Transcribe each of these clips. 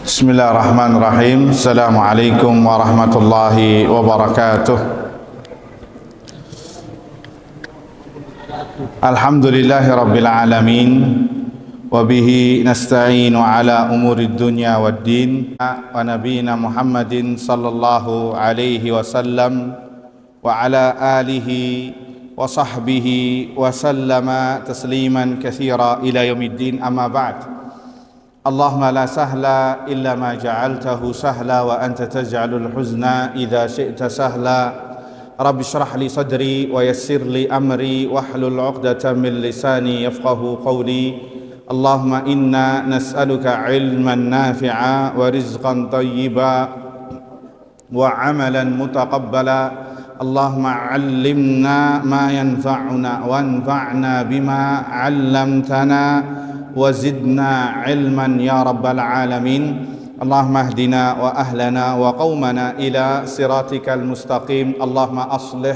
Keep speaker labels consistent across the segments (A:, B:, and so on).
A: Bismillahirrahmanirrahim. Assalamualaikum warahmatullahi wabarakatuh. Alhamdulillahi rabbil alamin. Wabihi nasta'inu ala umurid dunya waddin. Wa nabiyina Muhammadin sallallahu alaihi wasallam wa ala alihi wa sahbihi wa sallama tasliman katsira ila yaumiddin, amma ba'd. Allahumma la sahla illa ma ja'altahu sahla wa anta taj'alul huzna idza syi'ta sahla. Rabbi shrah li sadri wa yassir li amri wahlul 'uqdatam min lisani yafqahu qawli. Allahumma inna nas'aluka 'ilman nafi'a wa rizqan thayyiba wa 'amalan mutaqabbala. Allahumma 'allimna ma yanfa'una wanfa'na bima 'allamtana wazidna ilman ya rabbal alamin. Allahumma ahdina wa ahlana wa qaumana ila siratikal mustaqim. Allahumma aslih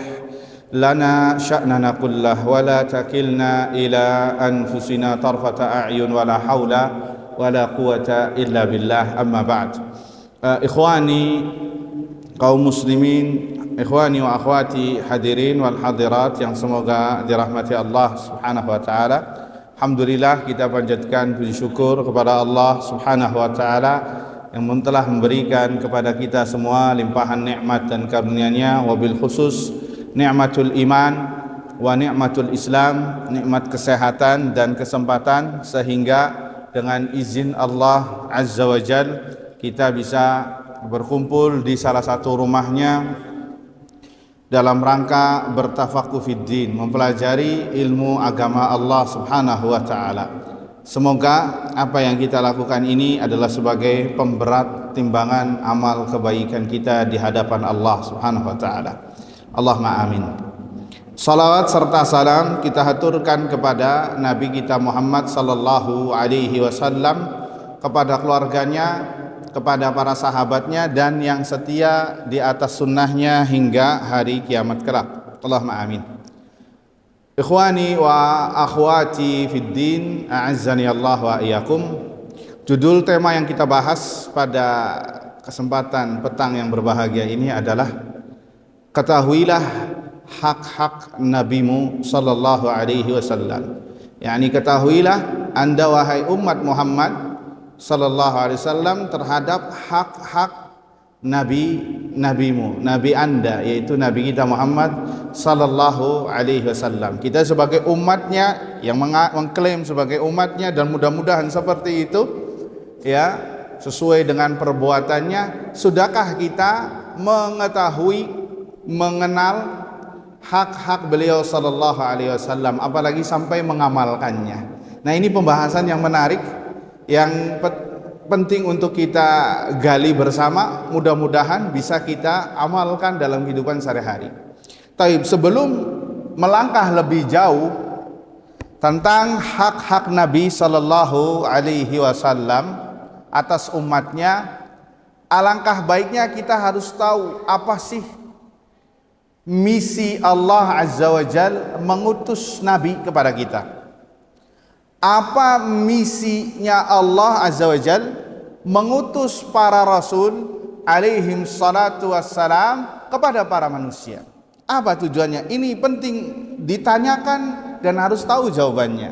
A: lana sya'nana kullah wa la takilna ila anfusina tarfata a'yun wa la hawla wa la quwata illa billah, amma ba'd. Ikhwani kaum muslimin, ikhwani wa akhwati hadirin wal hadirat yang semoga dirahmati Allah subhanahu wa ta'ala. Alhamdulillah, kita panjatkan puji syukur kepada Allah subhanahu wa ta'ala yang telah memberikan kepada kita semua limpahan nikmat dan karunia-Nya, wabil khusus nikmatul iman wa nikmatul Islam, nikmat kesehatan dan kesempatan, sehingga dengan izin Allah azza wa jal kita bisa berkumpul di salah satu rumahnya dalam rangka bertafaquh fiddin, mempelajari ilmu agama Allah subhanahu wa ta'ala. Semoga apa yang kita lakukan ini adalah sebagai pemberat timbangan amal kebaikan kita di hadapan Allah subhanahu wa ta'ala. Allahumma amin. Salawat serta salam kita haturkan kepada Nabi kita Muhammad sallallahu alaihi wasallam, kepada keluarganya, kepada para sahabatnya, dan yang setia di atas sunnahnya hingga hari kiamat kelak. Allahumma amin. Ikhwani wa akhwati fid din, a'azzani Allah wa iyyakum. Judul tema yang kita bahas pada kesempatan petang yang berbahagia ini adalah ketahuilah hak-hak nabimu sallallahu alaihi wasallam. Yani ketahuilah anda wahai umat Muhammad sallallahu alaihi wasallam terhadap hak-hak nabimu, nabi anda, yaitu nabi kita Muhammad sallallahu alaihi wasallam. Kita sebagai umatnya yang mengklaim sebagai umatnya, dan mudah-mudahan seperti itu ya, sesuai dengan perbuatannya. Sudahkah kita mengetahui, mengenal hak-hak beliau sallallahu alaihi wasallam, apalagi sampai mengamalkannya? Nah, ini pembahasan yang menarik yang penting untuk kita gali bersama, mudah-mudahan bisa kita amalkan dalam kehidupan sehari-hari. Taib, sebelum melangkah lebih jauh tentang hak-hak Nabi sallallahu alaihi wasallam atas umatnya, alangkah baiknya kita harus tahu apa sih misi Allah azza wa jal mengutus Nabi kepada kita. Apa misinya Allah azza wa jal mengutus para rasul alaihim salatu wassalam kepada para manusia? Apa tujuannya? Ini penting ditanyakan dan harus tahu jawabannya.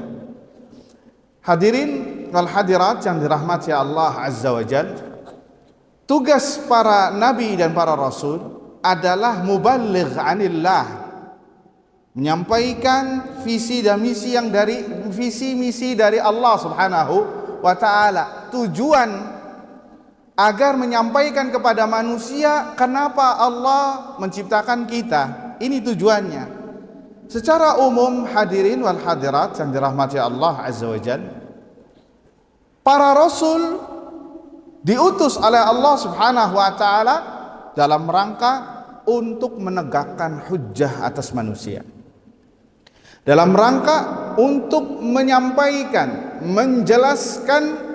A: Hadirin wal hadirat yang dirahmati Allah azza wa jal, tugas para nabi dan para rasul adalah muballigh anillah, menyampaikan visi dan misi yang dari visi misi dari Allah subhanahu wa ta'ala. Tujuan agar menyampaikan kepada manusia kenapa Allah menciptakan kita. Ini tujuannya. Secara umum, hadirin wal hadirat yang dirahmati Allah azza wa jalla, para rasul diutus oleh Allah subhanahu wa ta'ala dalam rangka untuk menegakkan hujjah atas manusia, dalam rangka untuk menyampaikan, menjelaskan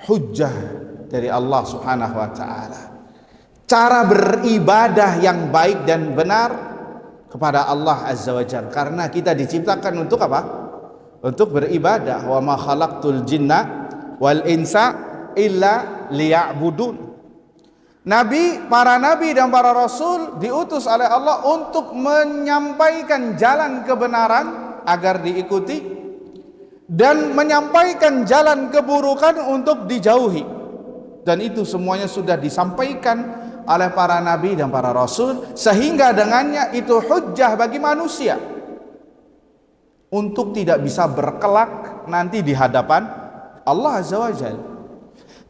A: hujjah dari Allah subhanahu wa ta'ala, cara beribadah yang baik dan benar kepada Allah azza wa jalla. Karena kita diciptakan untuk apa? Untuk beribadah. Wa ma khalaqtul jinna wal insa illa liya'budun. Para nabi dan para rasul diutus oleh Allah untuk menyampaikan jalan kebenaran agar diikuti dan menyampaikan jalan keburukan untuk dijauhi. Dan itu semuanya sudah disampaikan oleh para nabi dan para rasul, sehingga dengannya itu hujjah bagi manusia untuk tidak bisa berkelak nanti di hadapan Allah Azza wa Jalla.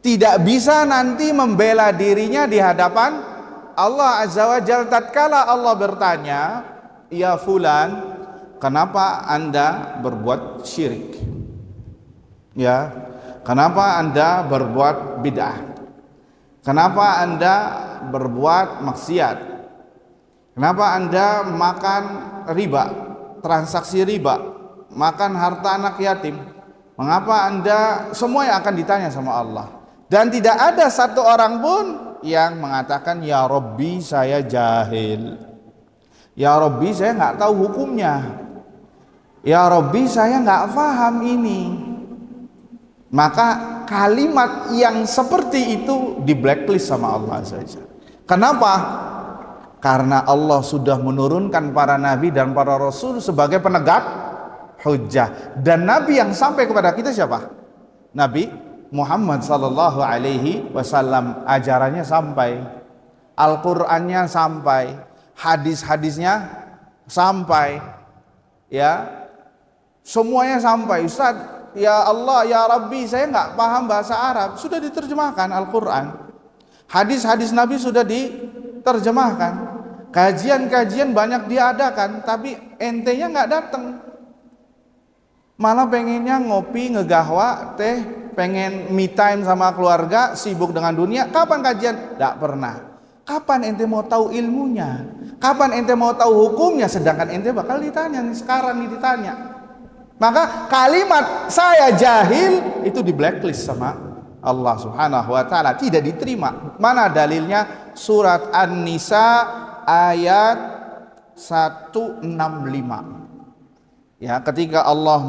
A: Tidak bisa nanti membela dirinya di hadapan Allah Azza wa Jalla tatkala Allah bertanya, "Ya fulan, kenapa Anda berbuat syirik? Ya, kenapa Anda berbuat bid'ah? Kenapa Anda berbuat maksiat? Kenapa Anda makan riba, transaksi riba, makan harta anak yatim? Mengapa Anda?" Semua yang akan ditanya sama Allah. Dan tidak ada satu orang pun yang mengatakan, "Ya Rabbi, saya jahil. Ya Rabbi, saya nggak tahu hukumnya. Ya Rabbi, saya nggak paham ini." Maka kalimat yang seperti itu di blacklist sama Allah saja. Kenapa? Karena Allah sudah menurunkan para nabi dan para rasul sebagai penegak hujjah. Dan nabi yang sampai kepada kita siapa? Nabi Muhammad sallallahu alaihi wasallam. Ajarannya sampai, Al-Qur'annya sampai, hadis-hadisnya sampai, ya, semuanya sampai. Ustaz, ya Allah, ya Rabbi, saya nggak paham bahasa Arab. Sudah diterjemahkan Al-Qur'an. Hadis-hadis Nabi sudah diterjemahkan. Kajian-kajian banyak diadakan, tapi ente-nya nggak datang. Malah pengennya ngopi, ngegahwa, teh, pengen me time sama keluarga, sibuk dengan dunia. Kapan kajian? Tidak pernah. Kapan ente mau tahu ilmunya? Kapan ente mau tahu hukumnya? Sedangkan ente bakal ditanya nih, sekarang nih ditanya. Maka kalimat saya jahil itu di blacklist sama Allah Subhanahu wa taala, tidak diterima. Mana dalilnya? Surat An-Nisa ayat 165. Ya, ketika Allah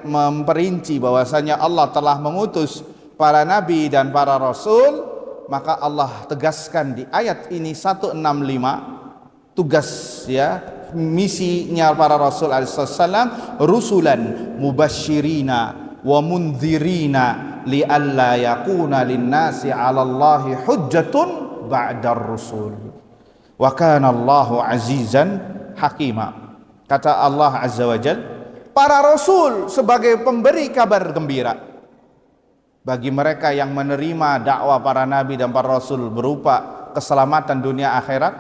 A: memperinci bahwasanya Allah telah mengutus para nabi dan para rasul, maka Allah tegaskan di ayat ini 165 tugas, ya, misinya para rasul alaihissalam, rusulan mubasyirina wa mundzirina lialla yakuna linnasi 'alallahi hujjatun ba'dar rusul wa kana Allahu azizan hakima. Kata Allah Azza wa Jal, para rasul sebagai pemberi kabar gembira bagi mereka yang menerima dakwah para nabi dan para rasul berupa keselamatan dunia akhirat,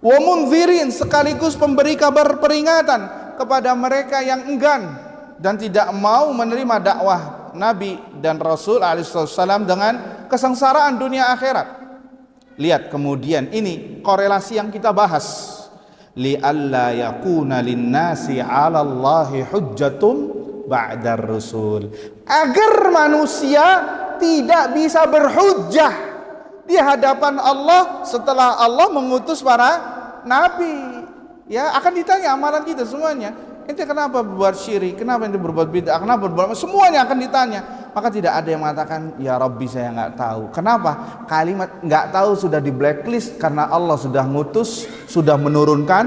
A: wa munzirin, sekaligus pemberi kabar peringatan kepada mereka yang enggan dan tidak mau menerima dakwah nabi dan rasul alaihissalam dengan kesengsaraan dunia akhirat. Lihat kemudian, ini korelasi yang kita bahas. Li'alla yakuna linnasi 'alallahi hujjatun ba'dar rusul, agar manusia tidak bisa berhujjah di hadapan Allah setelah Allah mengutus para nabi. Ya, akan ditanya amalan kita semuanya. Ente kenapa berbuat syirik? Kenapa ente berbuat bid'ah? Kenapa berbuat? Semuanya akan ditanya. Maka tidak ada yang mengatakan, "Ya Rabbi, saya nggak tahu." Kenapa? Kalimat nggak tahu sudah di blacklist karena Allah sudah ngutus, sudah menurunkan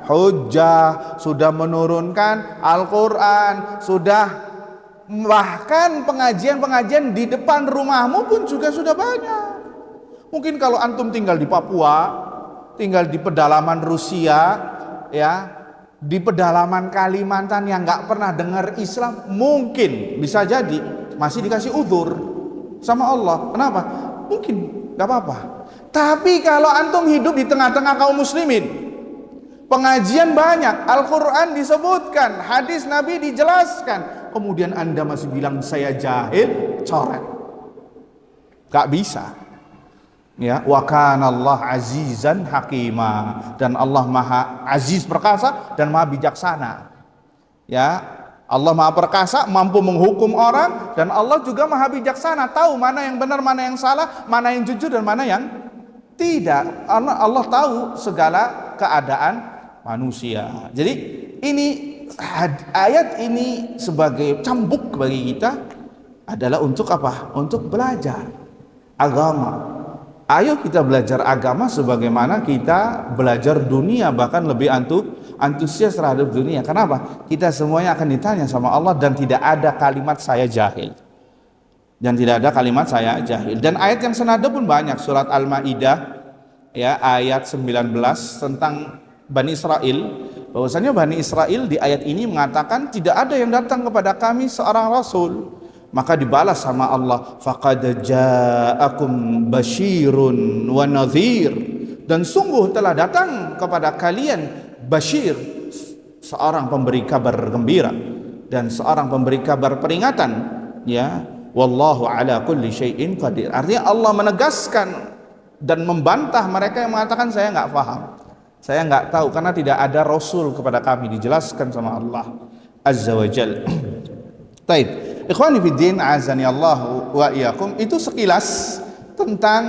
A: hujjah, sudah menurunkan Al-Quran, sudah, bahkan pengajian-pengajian di depan rumahmu pun juga sudah banyak. Mungkin kalau antum tinggal di Papua, tinggal di pedalaman Rusia, ya, di pedalaman Kalimantan yang nggak pernah dengar Islam, mungkin bisa jadi masih dikasih uzur sama Allah. Kenapa? Mungkin nggak apa-apa. Tapi kalau antum hidup di tengah-tengah kaum muslimin, pengajian banyak, Al-Quran disebutkan, hadis Nabi dijelaskan, kemudian anda masih bilang saya jahil, coret. Gak bisa. Ya, wa kana Allah azizan hakima, dan Allah maha aziz perkasa dan maha bijaksana. Ya, Allah maha perkasa, mampu menghukum orang, dan Allah juga maha bijaksana, tahu mana yang benar, mana yang salah, mana yang jujur dan mana yang tidak. Allah tahu segala keadaan manusia. Jadi ini ayat ini sebagai cambuk bagi kita adalah untuk apa? Untuk belajar. agama. Ayo kita belajar agama sebagaimana kita belajar dunia, bahkan lebih antusias terhadap dunia. Kenapa? Kita semuanya akan ditanya sama Allah dan tidak ada kalimat saya jahil. Dan tidak ada kalimat saya jahil. Dan ayat yang senada pun banyak. Surat Al-Maidah ya, ayat 19 tentang Bani Israel. Bahwasanya Bani Israel di ayat ini mengatakan tidak ada yang datang kepada kami seorang rasul. Maka dibalas sama Allah, faqad ja'akum basyirun wa nadhir, dan sungguh telah datang kepada kalian basyir, seorang pemberi kabar gembira, dan seorang pemberi kabar peringatan, ya, wallahu ala kulli syai'in qadir. Artinya Allah menegaskan dan membantah mereka yang mengatakan saya nggak paham, saya nggak tahu, karena tidak ada rasul kepada kami. Dijelaskan sama Allah azza wa jalla. Taib. Ikhwani fiddin, azani Allah wa iyyakum, itu sekilas tentang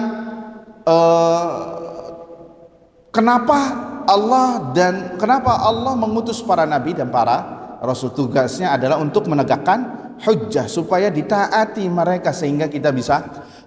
A: kenapa Allah mengutus para nabi dan para rasul. Tugasnya adalah untuk menegakkan hujjah supaya ditaati mereka sehingga kita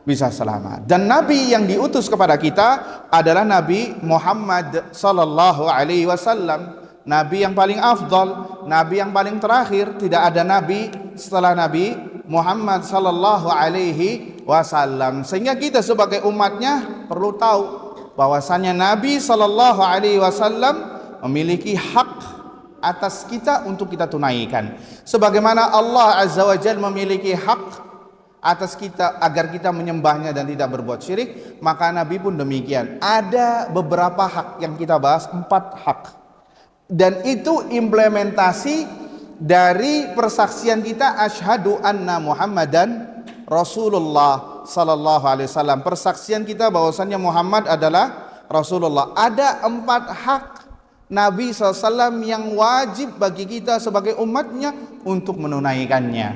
A: bisa selamat. Dan nabi yang diutus kepada kita adalah Nabi Muhammad sallallahu alaihi wasallam. Nabi yang paling afdal, nabi yang paling terakhir. Tidak ada nabi setelah Nabi Muhammad sallallahu alaihi wasallam. Sehingga kita sebagai umatnya perlu tahu bahwasannya Nabi sallallahu alaihi wasallam memiliki hak atas kita untuk kita tunaikan. Sebagaimana Allah azza wa jalla memiliki hak atas kita agar kita menyembahnya dan tidak berbuat syirik, maka Nabi pun demikian. Ada beberapa hak yang kita bahas, 4 hak. Dan itu implementasi dari persaksian kita asyhadu anna Muhammadan Rasulullah sallallahu alaihi wasallam. Persaksian kita bahwasannya Muhammad adalah Rasulullah. Ada 4 hak Nabi SAW yang wajib bagi kita sebagai umatnya untuk menunaikannya.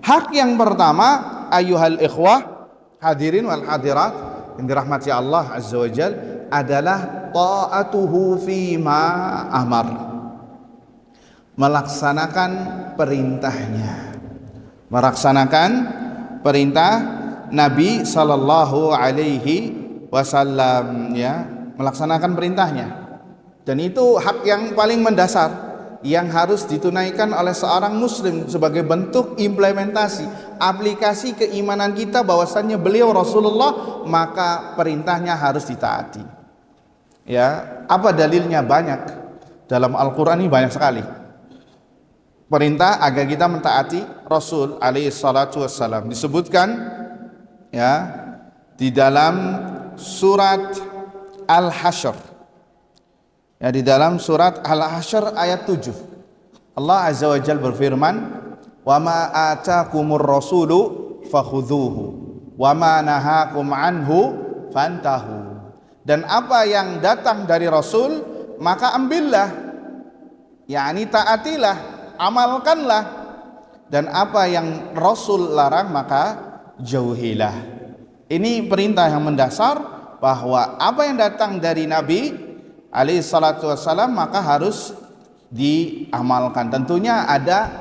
A: Hak yang pertama, ayuhal ikhwah hadirin wal hadirat yang dirahmati Allah azza wa jal, adalah ta'atuhu fima amar, melaksanakan perintahnya, melaksanakan perintah Nabi sallallahu alaihi wasallam, ya, melaksanakan perintahnya. Dan itu hak yang paling mendasar yang harus ditunaikan oleh seorang muslim sebagai bentuk implementasi aplikasi keimanan kita bahwasannya beliau Rasulullah, maka perintahnya harus ditaati. Ya, apa dalilnya? Banyak. Dalam Al-Qur'an ini banyak sekali perintah agar kita mentaati Rasul alaihi salatu wassalam. Disebutkan ya di dalam surat Al-Hasyr. Ya, di dalam surat Al-Hasyr ayat 7. Allah azza wa jalla berfirman, "Wa ma atakumur rasulu fakhudhuhu wa ma nahakum anhu fantahu." Dan apa yang datang dari Rasul maka ambillah, yakni taatilah, amalkanlah, dan apa yang Rasul larang maka jauhilah. Ini perintah yang mendasar bahwa apa yang datang dari Nabi alaihi salatu wassalam maka harus diamalkan. Tentunya ada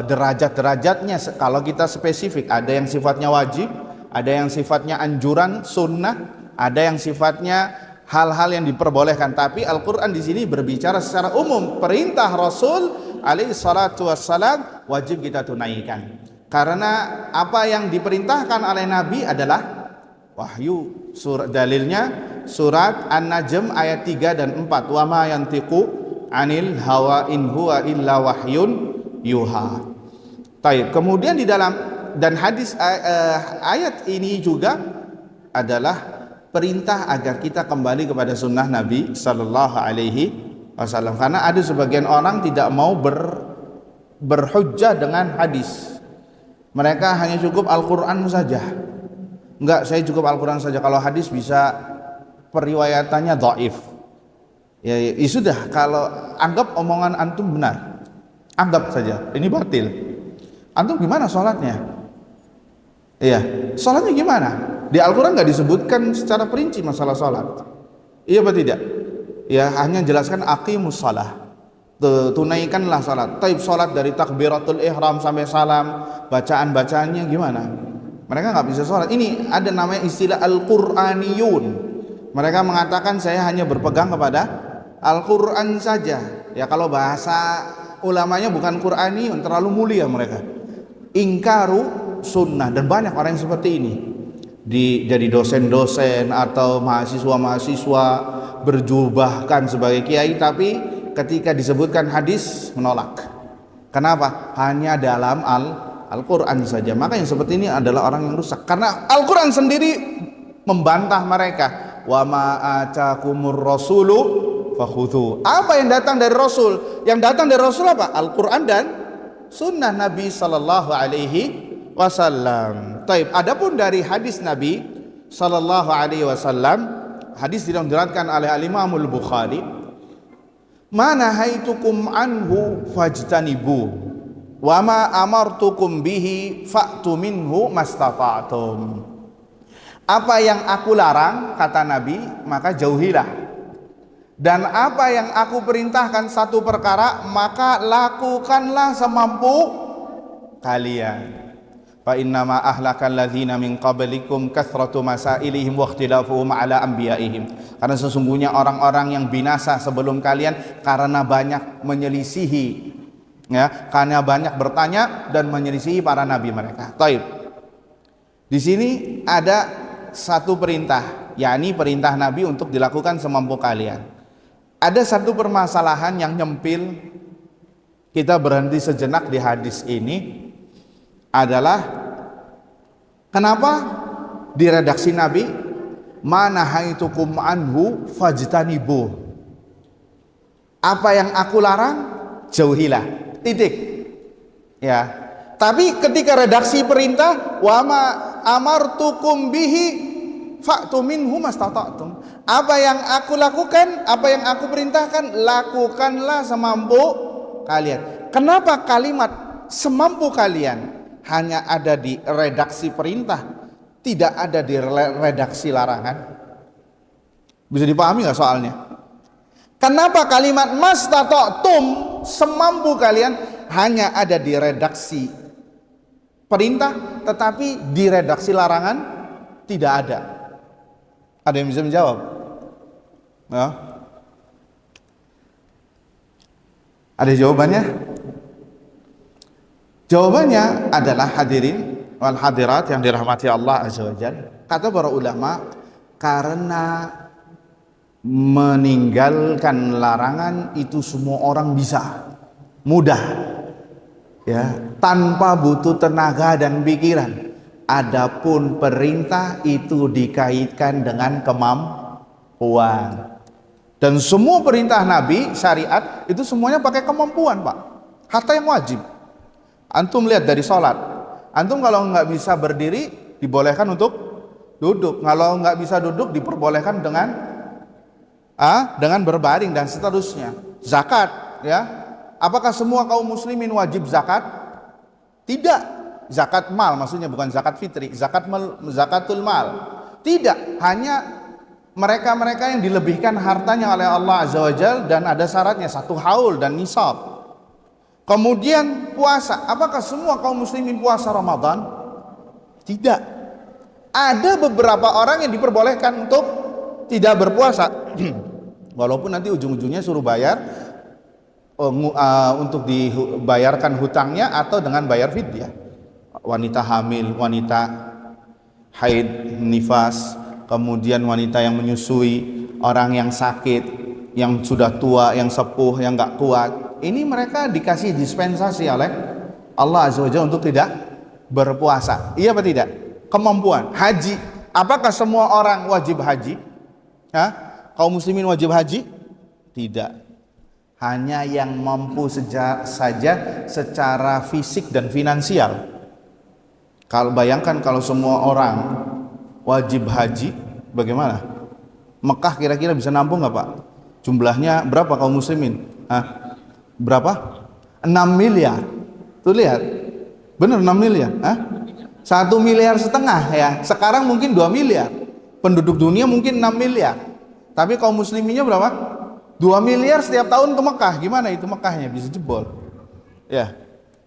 A: derajat-derajatnya. Kalau kita spesifik, ada yang sifatnya wajib, ada yang sifatnya anjuran sunnah, ada yang sifatnya hal-hal yang diperbolehkan. Tapi Al-Quran di sini berbicara secara umum. Perintah Rasul alaihi salatu wassalam wajib kita tunaikan, karena apa yang diperintahkan oleh Nabi adalah wahyu. Dalilnya surat An-Najm ayat 3 dan 4. Wa ma yantiqu anil hawa in huwa illa wahyun yuha. Taib. Kemudian di dalam dan hadis ayat ini juga adalah perintah agar kita kembali kepada sunnah Nabi sallallahu alaihi wasallam. Karena ada sebagian orang tidak mau berhujjah dengan hadis. Mereka hanya cukup Al-Quran saja. Enggak, saya cukup Al-Quran saja. Kalau hadis bisa periwayatannya dhaif. Ya sudah, kalau anggap omongan antum benar, anggap saja ini batil. Antum gimana sholatnya? Iya, sholatnya gimana? Di Al-Quran nggak disebutkan secara perinci masalah sholat. Iya apa tidak? Ya, hanya jelaskan aqimus shalah, tunaikanlah sholat. Taib, sholat dari takbiratul ihram sampai salam, bacaan-bacaannya gimana? Mereka nggak bisa sholat. Ini ada namanya istilah Al-Quraniyun. Mereka mengatakan saya hanya berpegang kepada Al-Quran saja. Ya kalau bahasa ulamanya bukan Quraniyun, terlalu mulia mereka. Ingkaru sunnah, dan banyak orang yang seperti ini. Jadi dosen-dosen atau mahasiswa-mahasiswa berjubahkan sebagai kiai, tapi ketika disebutkan hadis menolak. Kenapa? Hanya dalam Al-Quran saja. Maka yang seperti ini adalah orang yang rusak, karena Al-Quran sendiri membantah mereka. Wa ma atakumur rasulu fakhudhu. Apa yang datang dari Rasul? Yang datang dari Rasul apa? Al-Quran dan sunnah Nabi sallallahu alaihi wasallam. Taib. Adapun dari hadis Nabi sallallahu alaihi wasallam, hadis diriwayatkan oleh Al-Imam Al-Bukhari, "Mana haitukum anhu fajtanibu wa ma amartukum bihi fa'tu minhu mastata'tum." Apa yang aku larang, kata Nabi, maka jauhilah. Dan apa yang aku perintahkan satu perkara, maka lakukanlah semampu kalian. Fa innama ahlakal ladzina min qablikum kathratu masailihim wa ikhtilafuhum ala anbiya'ihim. Karena sesungguhnya orang-orang yang binasa sebelum kalian karena banyak menyelisihi, ya, karena banyak bertanya dan menyelisihi para nabi mereka. Taib. Di sini ada satu perintah, yakni perintah Nabi untuk dilakukan semampu kalian. Ada satu permasalahan yang nyempil, kita berhenti sejenak di hadis ini, adalah kenapa di redaksi Nabi mana haitukum anhu fajtanibu, apa yang aku larang jauhilah, titik, ya. Tapi ketika redaksi perintah wa ma amartukum bihi fa'tu minhu mastata'tum, apa yang aku lakukan, apa yang aku perintahkan, lakukanlah semampu kalian. Kenapa kalimat semampu kalian hanya ada di redaksi perintah, tidak ada di redaksi larangan? Bisa dipahami nggak soalnya? Kenapa kalimat mastata'tum, semampu kalian, hanya ada di redaksi perintah, tetapi di redaksi larangan tidak ada? Ada yang bisa menjawab? Ya. Ada jawabannya? Jawabannya adalah, hadirin wal hadirat yang dirahmati Allah azza wajalla, kata para ulama, karena meninggalkan larangan itu semua orang bisa, mudah, ya, tanpa butuh tenaga dan pikiran. Adapun perintah itu dikaitkan dengan kemampuan. Dan semua perintah Nabi, syariat, itu semuanya pakai kemampuan, Pak. Hatta yang wajib. Antum lihat dari sholat, antum kalau nggak bisa berdiri dibolehkan untuk duduk, kalau nggak bisa duduk diperbolehkan dengan berbaring dan seterusnya. Zakat, ya, apakah semua kaum muslimin wajib zakat? Tidak. Zakat mal maksudnya, bukan zakat fitri, zakatul mal. Tidak, hanya mereka-mereka yang dilebihkan hartanya oleh Allah azza wajalla dan ada syaratnya, 1 haul dan nisab. Kemudian puasa, apakah semua kaum muslimin puasa Ramadan? Tidak. Ada beberapa orang yang diperbolehkan untuk tidak berpuasa walaupun nanti ujung-ujungnya suruh bayar untuk dibayarkan hutangnya atau dengan bayar fidyah. Wanita hamil, wanita haid, nifas, kemudian wanita yang menyusui, orang yang sakit, yang sudah tua, yang sepuh, yang nggak kuat, ini mereka dikasih dispensasi oleh Allah azza wajalla untuk tidak berpuasa. Iya apa tidak? Kemampuan. Haji, apakah semua orang wajib haji? Kaum muslimin wajib haji? Tidak. Hanya yang mampu saja secara fisik dan finansial. Kalau bayangkan kalau semua orang wajib haji, bagaimana? Mekah kira-kira bisa nampung nggak, Pak? Jumlahnya berapa kaum muslimin? Berapa? 6 miliar. Tuh lihat, bener 6 miliar. 1,5 miliar ya. Sekarang mungkin 2 miliar. Penduduk dunia mungkin 6 miliar. Tapi kaum musliminnya berapa? 2 miliar setiap tahun ke Mekah. Gimana itu Mekahnya? Bisa jebol. Ya.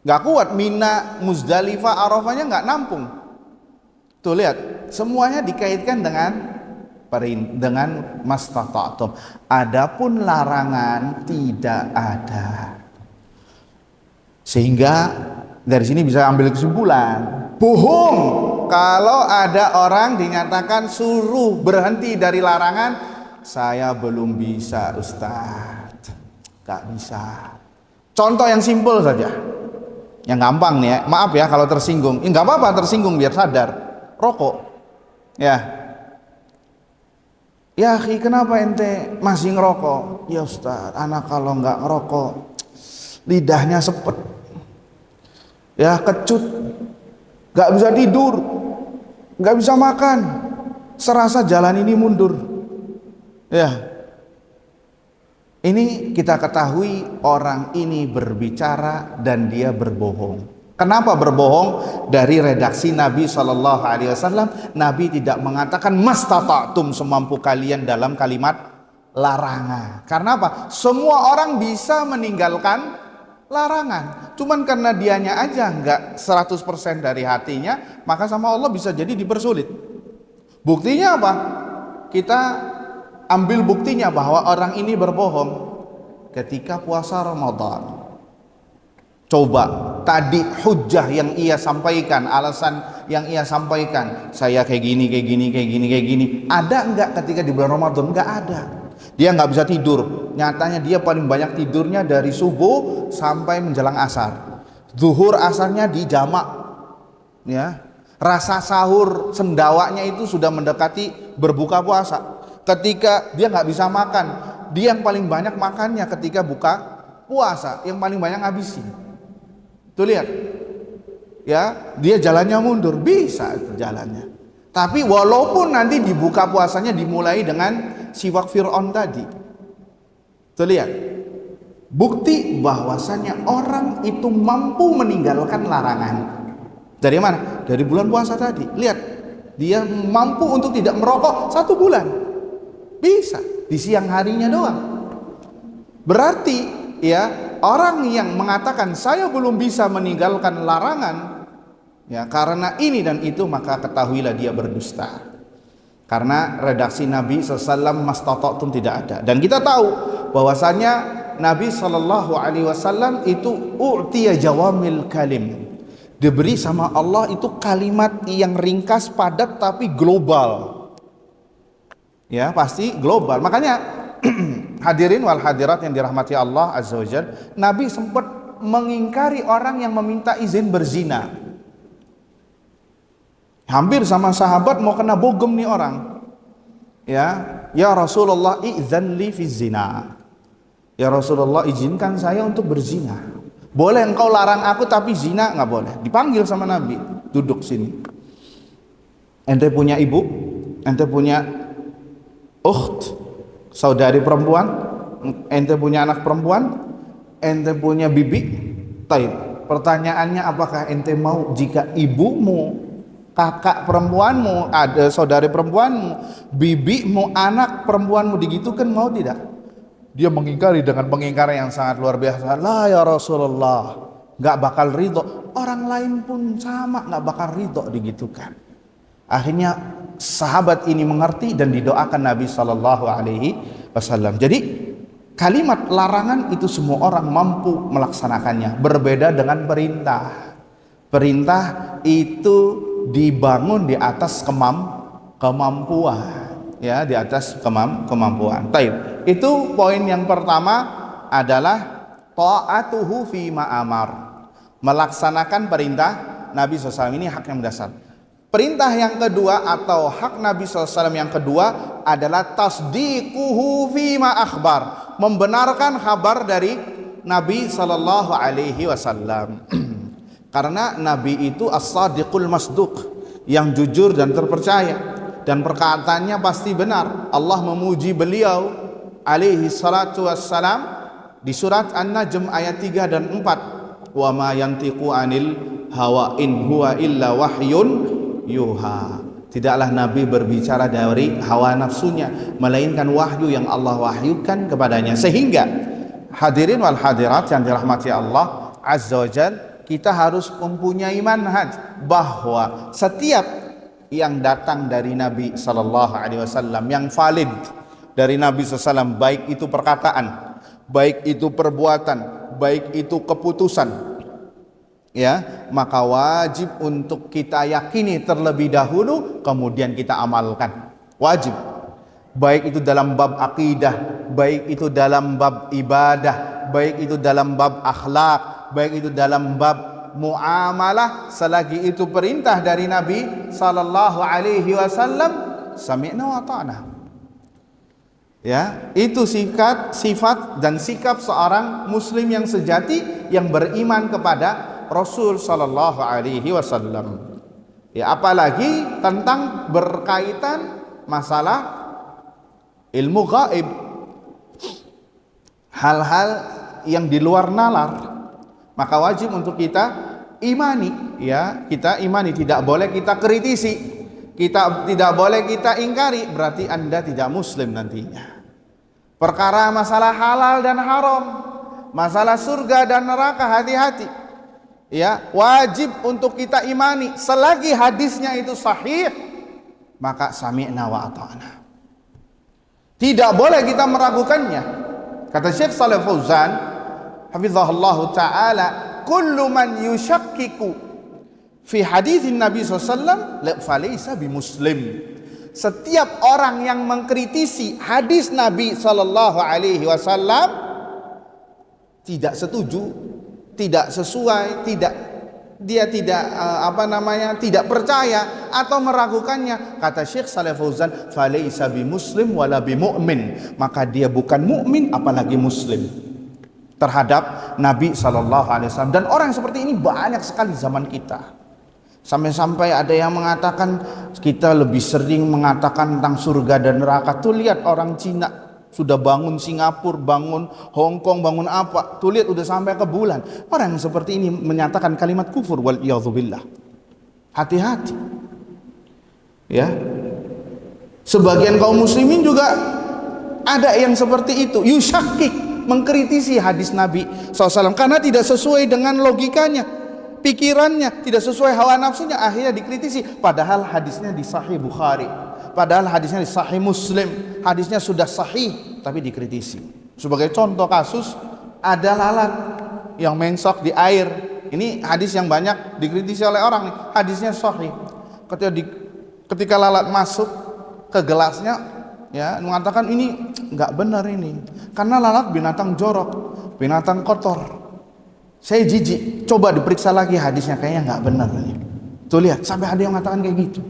A: Nggak kuat, Mina, Muzdalifah, Arafahnya nggak nampung. Tuh lihat, semuanya dikaitkan dengan mastata'tum. Adapun larangan tidak ada. Sehingga dari sini bisa ambil kesimpulan, bohong kalau ada orang dinyatakan suruh berhenti dari larangan, saya belum bisa Ustadz, gak bisa. Contoh yang simpel saja, yang gampang nih ya, maaf ya kalau tersinggung, nggak apa-apa tersinggung biar sadar. Rokok, ya, kenapa ente masih ngerokok? Ya Ustadz, anak kalau nggak ngerokok lidahnya sepet, ya kecut, nggak bisa tidur, nggak bisa makan, serasa jalan ini mundur. Ya, ini kita ketahui orang ini berbicara dan dia berbohong. Kenapa berbohong? Dari redaksi Nabi SAW, Nabi tidak mengatakan mastata'tum, semampu kalian, dalam kalimat larangan. Karena apa? Semua orang bisa meninggalkan larangan, cuman karena dianya aja nggak 100% dari hatinya, maka sama Allah bisa jadi dipersulit. Buktinya apa? Kita ambil buktinya bahwa orang ini berbohong ketika puasa Ramadan. Coba tadi hujjah yang ia sampaikan, alasan yang ia sampaikan, saya kayak gini, ada nggak ketika di bulan Ramadan? Nggak ada. Dia nggak bisa tidur. Nyatanya dia paling banyak tidurnya dari subuh sampai menjelang asar. Zuhur asarnya di jamak, ya. Rasa sahur sendawanya itu sudah mendekati berbuka puasa. Ketika dia nggak bisa makan, dia yang paling banyak makannya ketika buka puasa, yang paling banyak ngabisin. Tuh lihat, ya, dia jalannya mundur, bisa itu jalannya. Tapi walaupun nanti dibuka puasanya dimulai dengan siwak Fir'aun tadi. Tuh lihat, bukti bahwasanya orang itu mampu meninggalkan larangan. Dari mana? Dari bulan puasa tadi. Lihat, dia mampu untuk tidak merokok 1 bulan. Bisa, di siang harinya doang. Berarti ya, orang yang mengatakan saya belum bisa meninggalkan larangan, ya, karena ini dan itu, maka ketahuilah dia berdusta. Karena redaksi Nabi SAW mastata'tum tidak ada. Dan kita tahu bahwasanya Nabi SAW itu u'tiya jawamil kalim, diberi sama Allah itu kalimat yang ringkas, padat, tapi global. Ya, pasti global. Makanya hadirin wal hadirat yang dirahmati Allah Azza wa Jalla, Nabi sempat mengingkari orang yang meminta izin berzina. Hampir sama sahabat mau kena bogem nih orang. Ya Rasulullah, idzan li fi zina. Ya Rasulullah, izinkan saya untuk berzina. Boleh engkau larang aku, tapi zina nggak boleh. Dipanggil sama Nabi, duduk sini. Ente punya ibu? Ente punya ukht, saudari perempuan? Ente punya anak perempuan? Ente punya bibi? Taib. Pertanyaannya, apakah ente mau jika ibumu, kakak perempuanmu, ada saudari perempuanmu, bibimu, anak perempuanmu digitukan, mau tidak? Dia mengingkari dengan pengingkaran yang sangat luar biasa. La ya Rasulullah, nggak bakal ridho. Orang lain pun sama, nggak bakal ridho digitukan. Akhirnya sahabat ini mengerti dan didoakan Nabi SAW. Jadi kalimat larangan itu semua orang mampu melaksanakannya. Berbeda dengan perintah. Perintah itu dibangun di atas kemampuan. Ya, di atas kemampuan. Taib. Itu poin yang pertama adalah ta'atuhu fi ma'amar. Melaksanakan perintah Nabi SAW, ini hak yang dasar. Perintah yang kedua atau hak Nabi SAW yang kedua adalah tasdiquhu fi ma akhbar. Membenarkan kabar dari Nabi SAW. Karena Nabi itu as-sadiqul masduq, yang jujur dan terpercaya. Dan perkataannya pasti benar. Allah memuji beliau alaihi salatu wassalam di surat An-Najm ayat 3 dan 4. Wa ma yantiqu anil hawa in huwa illa wahyun yuha. Tidaklah Nabi berbicara dari hawa nafsunya, melainkan wahyu yang Allah wahyukan kepadanya. Sehingga hadirin wal hadirat yang dirahmati Allah Azza wa Jalla, kita harus mempunyai manhaj bahwa setiap yang datang dari Nabi sallallahu alaihi wasallam, yang valid dari Nabi SAW, baik itu perkataan, baik itu perbuatan, baik itu keputusan, ya, maka wajib untuk kita yakini terlebih dahulu, kemudian kita amalkan. Wajib, baik itu dalam bab akidah, baik itu dalam bab ibadah, baik itu dalam bab akhlak, baik itu dalam bab muamalah, selagi itu perintah dari Nabi sallallahu alaihi wasallam, sami'na wa ta'na. Ya, itu sifat dan sikap seorang muslim yang sejati, yang beriman kepada Rasul sallallahu alaihi wasallam. Ya, apalagi tentang berkaitan masalah ilmu gaib, hal-hal yang di luar nalar, maka wajib untuk kita imani, ya, kita imani, tidak boleh kita kritisi, kita tidak boleh kita ingkari, berarti Anda tidak muslim nantinya. Perkara masalah halal dan haram, masalah surga dan neraka, hati-hati, ya, wajib untuk kita imani. Selagi hadisnya itu sahih, maka sami'na wa ata'na, tidak boleh kita meragukannya. Kata Syekh Shalih Fauzan hafizahullahu ta'ala, kullu man yushakkiku fi hadithin Nabi SAW falaysa bimuslim. Setiap orang yang mengkritisi hadis Nabi sallallahu alaihi wasallam, tidak setuju, tidak sesuai, dia tidak percaya atau meragukannya, kata Syekh Shalih Fauzan, falaysa bimuslim wala bimu'min, maka dia bukan mukmin apalagi muslim terhadap Nabi sallallahu alaihi wasallam. Dan orang seperti ini banyak sekali zaman kita. Sampai-sampai ada yang mengatakan, kita lebih sering mengatakan tentang surga dan neraka. Tuh lihat orang Cina sudah bangun Singapura, bangun Hong Kong, bangun apa, tuh lihat udah sampai ke bulan. Orang yang seperti ini menyatakan kalimat kufur, wal iyadzubillah. Hati-hati, ya. Sebagian kaum muslimin juga ada yang seperti itu, yusyakik, mengkritisi hadis Nabi SAW karena tidak sesuai dengan logikanya, pikirannya, tidak sesuai hawa nafsunya, akhirnya dikritisi. Padahal hadisnya di Sahih Bukhari, padahal hadisnya di Sahih Muslim, hadisnya sudah sahih, tapi dikritisi. Sebagai contoh kasus, ada lalat yang mensok di air. Ini hadis yang banyak dikritisi oleh orang nih. Hadisnya sahih. Ketika lalat masuk ke gelasnya, ya, mengatakan ini nggak benar ini, karena lalat binatang jorok, binatang kotor. Saya jijik, coba diperiksa lagi hadisnya, kayaknya nggak benar. Tuh lihat, sampai ada yang mengatakan kayak gitu.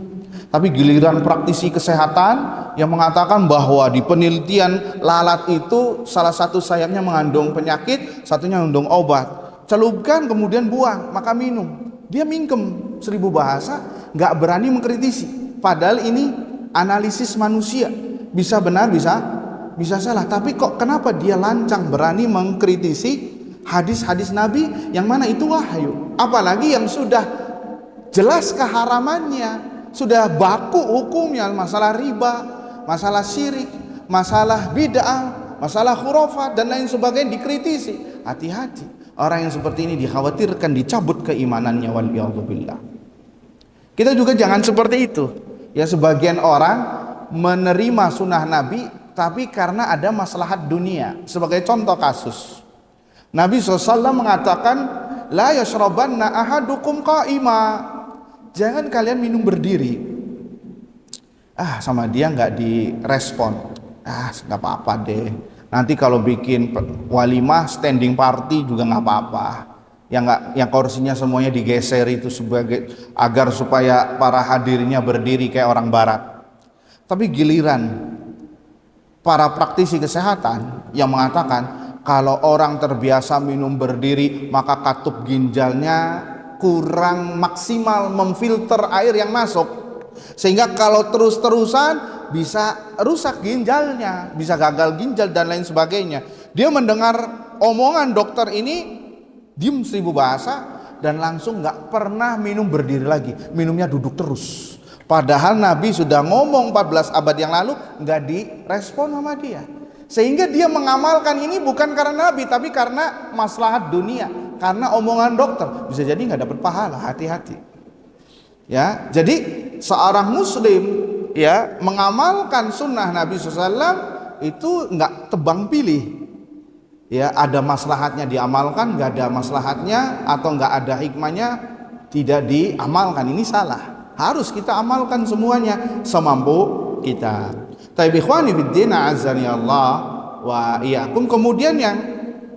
A: Tapi giliran praktisi kesehatan yang mengatakan bahwa di penelitian lalat itu salah satu sayapnya mengandung penyakit, satunya mengandung obat. Celupkan kemudian buang, maka minum. Dia mingkem 1000 bahasa, nggak berani mengkritisi. Padahal ini analisis manusia, bisa benar, bisa salah. Tapi kok kenapa dia lancang berani mengkritisi hadis-hadis Nabi yang mana itu wahyu, apalagi yang sudah jelas keharamannya, sudah baku hukumnya, masalah riba, masalah syirik, masalah bid'ah, masalah khurafat dan lain sebagainya dikritisi. Hati-hati, orang yang seperti ini dikhawatirkan dicabut keimanannya, waliyadzubillah. Kita juga jangan seperti itu, ya. Sebagian orang menerima sunnah Nabi tapi karena ada maslahat dunia. Sebagai contoh kasus, Nabi SAW mengatakan, la yashrabanna ahadukum qa'ima, jangan kalian minum berdiri. Sama dia nggak direspon, nggak apa-apa deh, nanti kalau bikin walimah standing party juga nggak apa-apa, yang kursinya semuanya digeser itu agar supaya para hadirnya berdiri kayak orang barat. Tapi giliran para praktisi kesehatan yang mengatakan, kalau orang terbiasa minum berdiri, maka katup ginjalnya kurang maksimal memfilter air yang masuk, sehingga kalau terus-terusan bisa rusak ginjalnya, bisa gagal ginjal dan lain sebagainya. Dia mendengar omongan dokter ini, diem 1000 bahasa, dan langsung gak pernah minum berdiri lagi, minumnya duduk terus. Padahal Nabi sudah ngomong 14 abad yang lalu, gak direspon sama dia. Sehingga dia mengamalkan ini bukan karena Nabi, tapi karena maslahat dunia, karena omongan dokter. Bisa jadi nggak dapat pahala. Hati-hati, Ya, jadi seorang muslim ya mengamalkan sunnah Nabi SAW itu nggak tebang pilih. Ya, ada maslahatnya diamalkan, nggak ada maslahatnya atau nggak ada hikmahnya tidak diamalkan. Ini salah. Harus kita amalkan semuanya semampu kita. Tapi ikhwani fiddin azani Allah wa iyyakum. Kemudian yang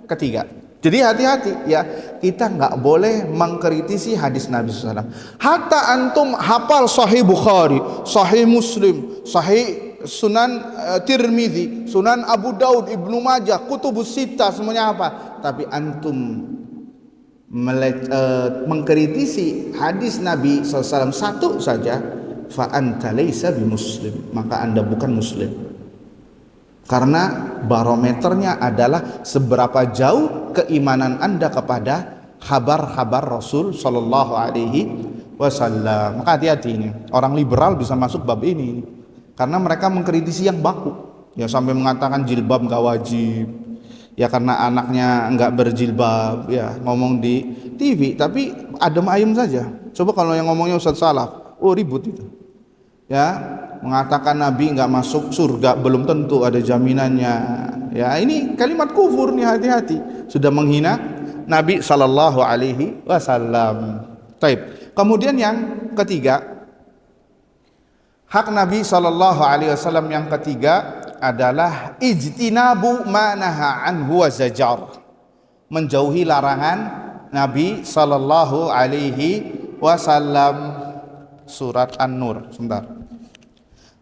A: ketiga. Jadi hati-hati ya, kita nggak boleh mengkritisi hadis Nabi SAW. Hatta antum hafal Sahih Bukhari, Sahih Muslim, Sahih Sunan Tirmidzi, Sunan Abu Daud, Ibnu Majah, Kutubus Sittah, semuanya apa? Tapi antum mengkritisi hadis Nabi SAW satu saja, fa anta laisa bimuslim, maka anda bukan muslim. Karena barometernya adalah seberapa jauh keimanan anda kepada kabar-kabar Rasul Shallallahu Alaihi Wasallam. Maka hati-hati ini, orang liberal bisa masuk bab ini karena mereka mengkritisi yang baku, ya sampai mengatakan jilbab nggak wajib, ya karena anaknya nggak berjilbab, ya ngomong di TV, tapi adem ayem saja. Coba kalau yang ngomongnya Ustadz Salaf, oh ribut itu. Ya, mengatakan Nabi nggak masuk surga belum tentu ada jaminannya. Ya, ini kalimat kufur nih, hati-hati. Sudah menghina Nabi Sallallahu Alaihi Wasallam. Taib. Kemudian yang ketiga, hak Nabi Sallallahu Alaihi Wasallam yang ketiga adalah ijtinabu ma naha anhu wa zajar. Menjauhi larangan Nabi Sallallahu Alaihi Wasallam. Surat An-Nur, sebentar.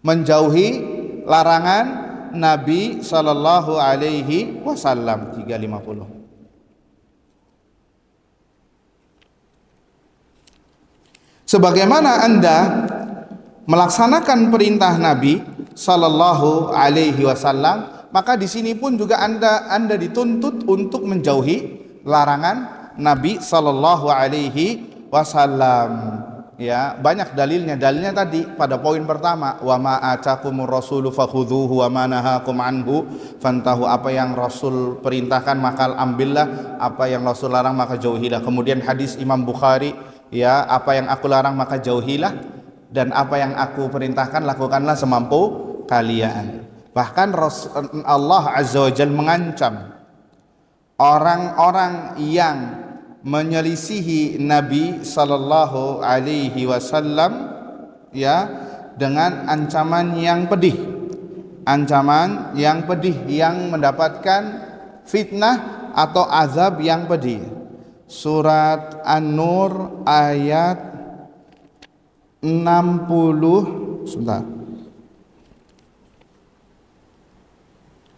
A: Menjauhi larangan Nabi Sallallahu Alaihi Wasallam 350. Sebagaimana Anda melaksanakan perintah Nabi Sallallahu Alaihi Wasallam, maka di sini pun juga Anda dituntut untuk menjauhi larangan Nabi Sallallahu Alaihi Wasallam. Ya, banyak dalilnya. Dalilnya tadi pada poin pertama, wa ma atakumur rasulu fakhudhuhu wa ma nahakum anhu fantahu. Apa yang Rasul perintahkan maka ambillah, apa yang Rasul larang maka jauhilah. Kemudian hadis Imam Bukhari, ya, apa yang aku larang maka jauhilah, dan apa yang aku perintahkan lakukanlah semampu kalian. Bahkan Allah Azza wa Jalla mengancam orang-orang yang menyelisihi Nabi Sallallahu Alaihi Wasallam, ya, dengan ancaman yang pedih, yang mendapatkan fitnah atau azab yang pedih. Surat An-Nur ayat 60, sebentar.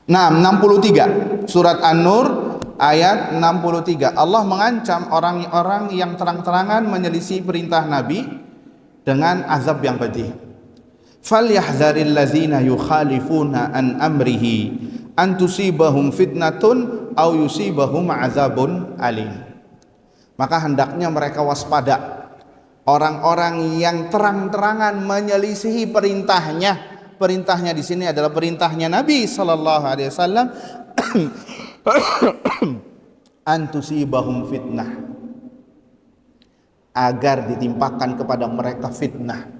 A: Nah, 63. Surat An-Nur ayat 63. Allah mengancam orang-orang yang terang-terangan menyelisih perintah Nabi dengan azab yang pedih. Falyahzaril ladzina yukhalifuna an amrihi an tusibahum fitnatun aw yusibahum azabun alim. Maka hendaknya mereka waspada orang-orang yang terang-terangan menyelisihi perintahnya. Perintahnya di sini adalah perintahnya Nabi Sallallahu Alaihi Wasallam. Antusibahum fitnah, agar ditimpakan kepada mereka fitnah,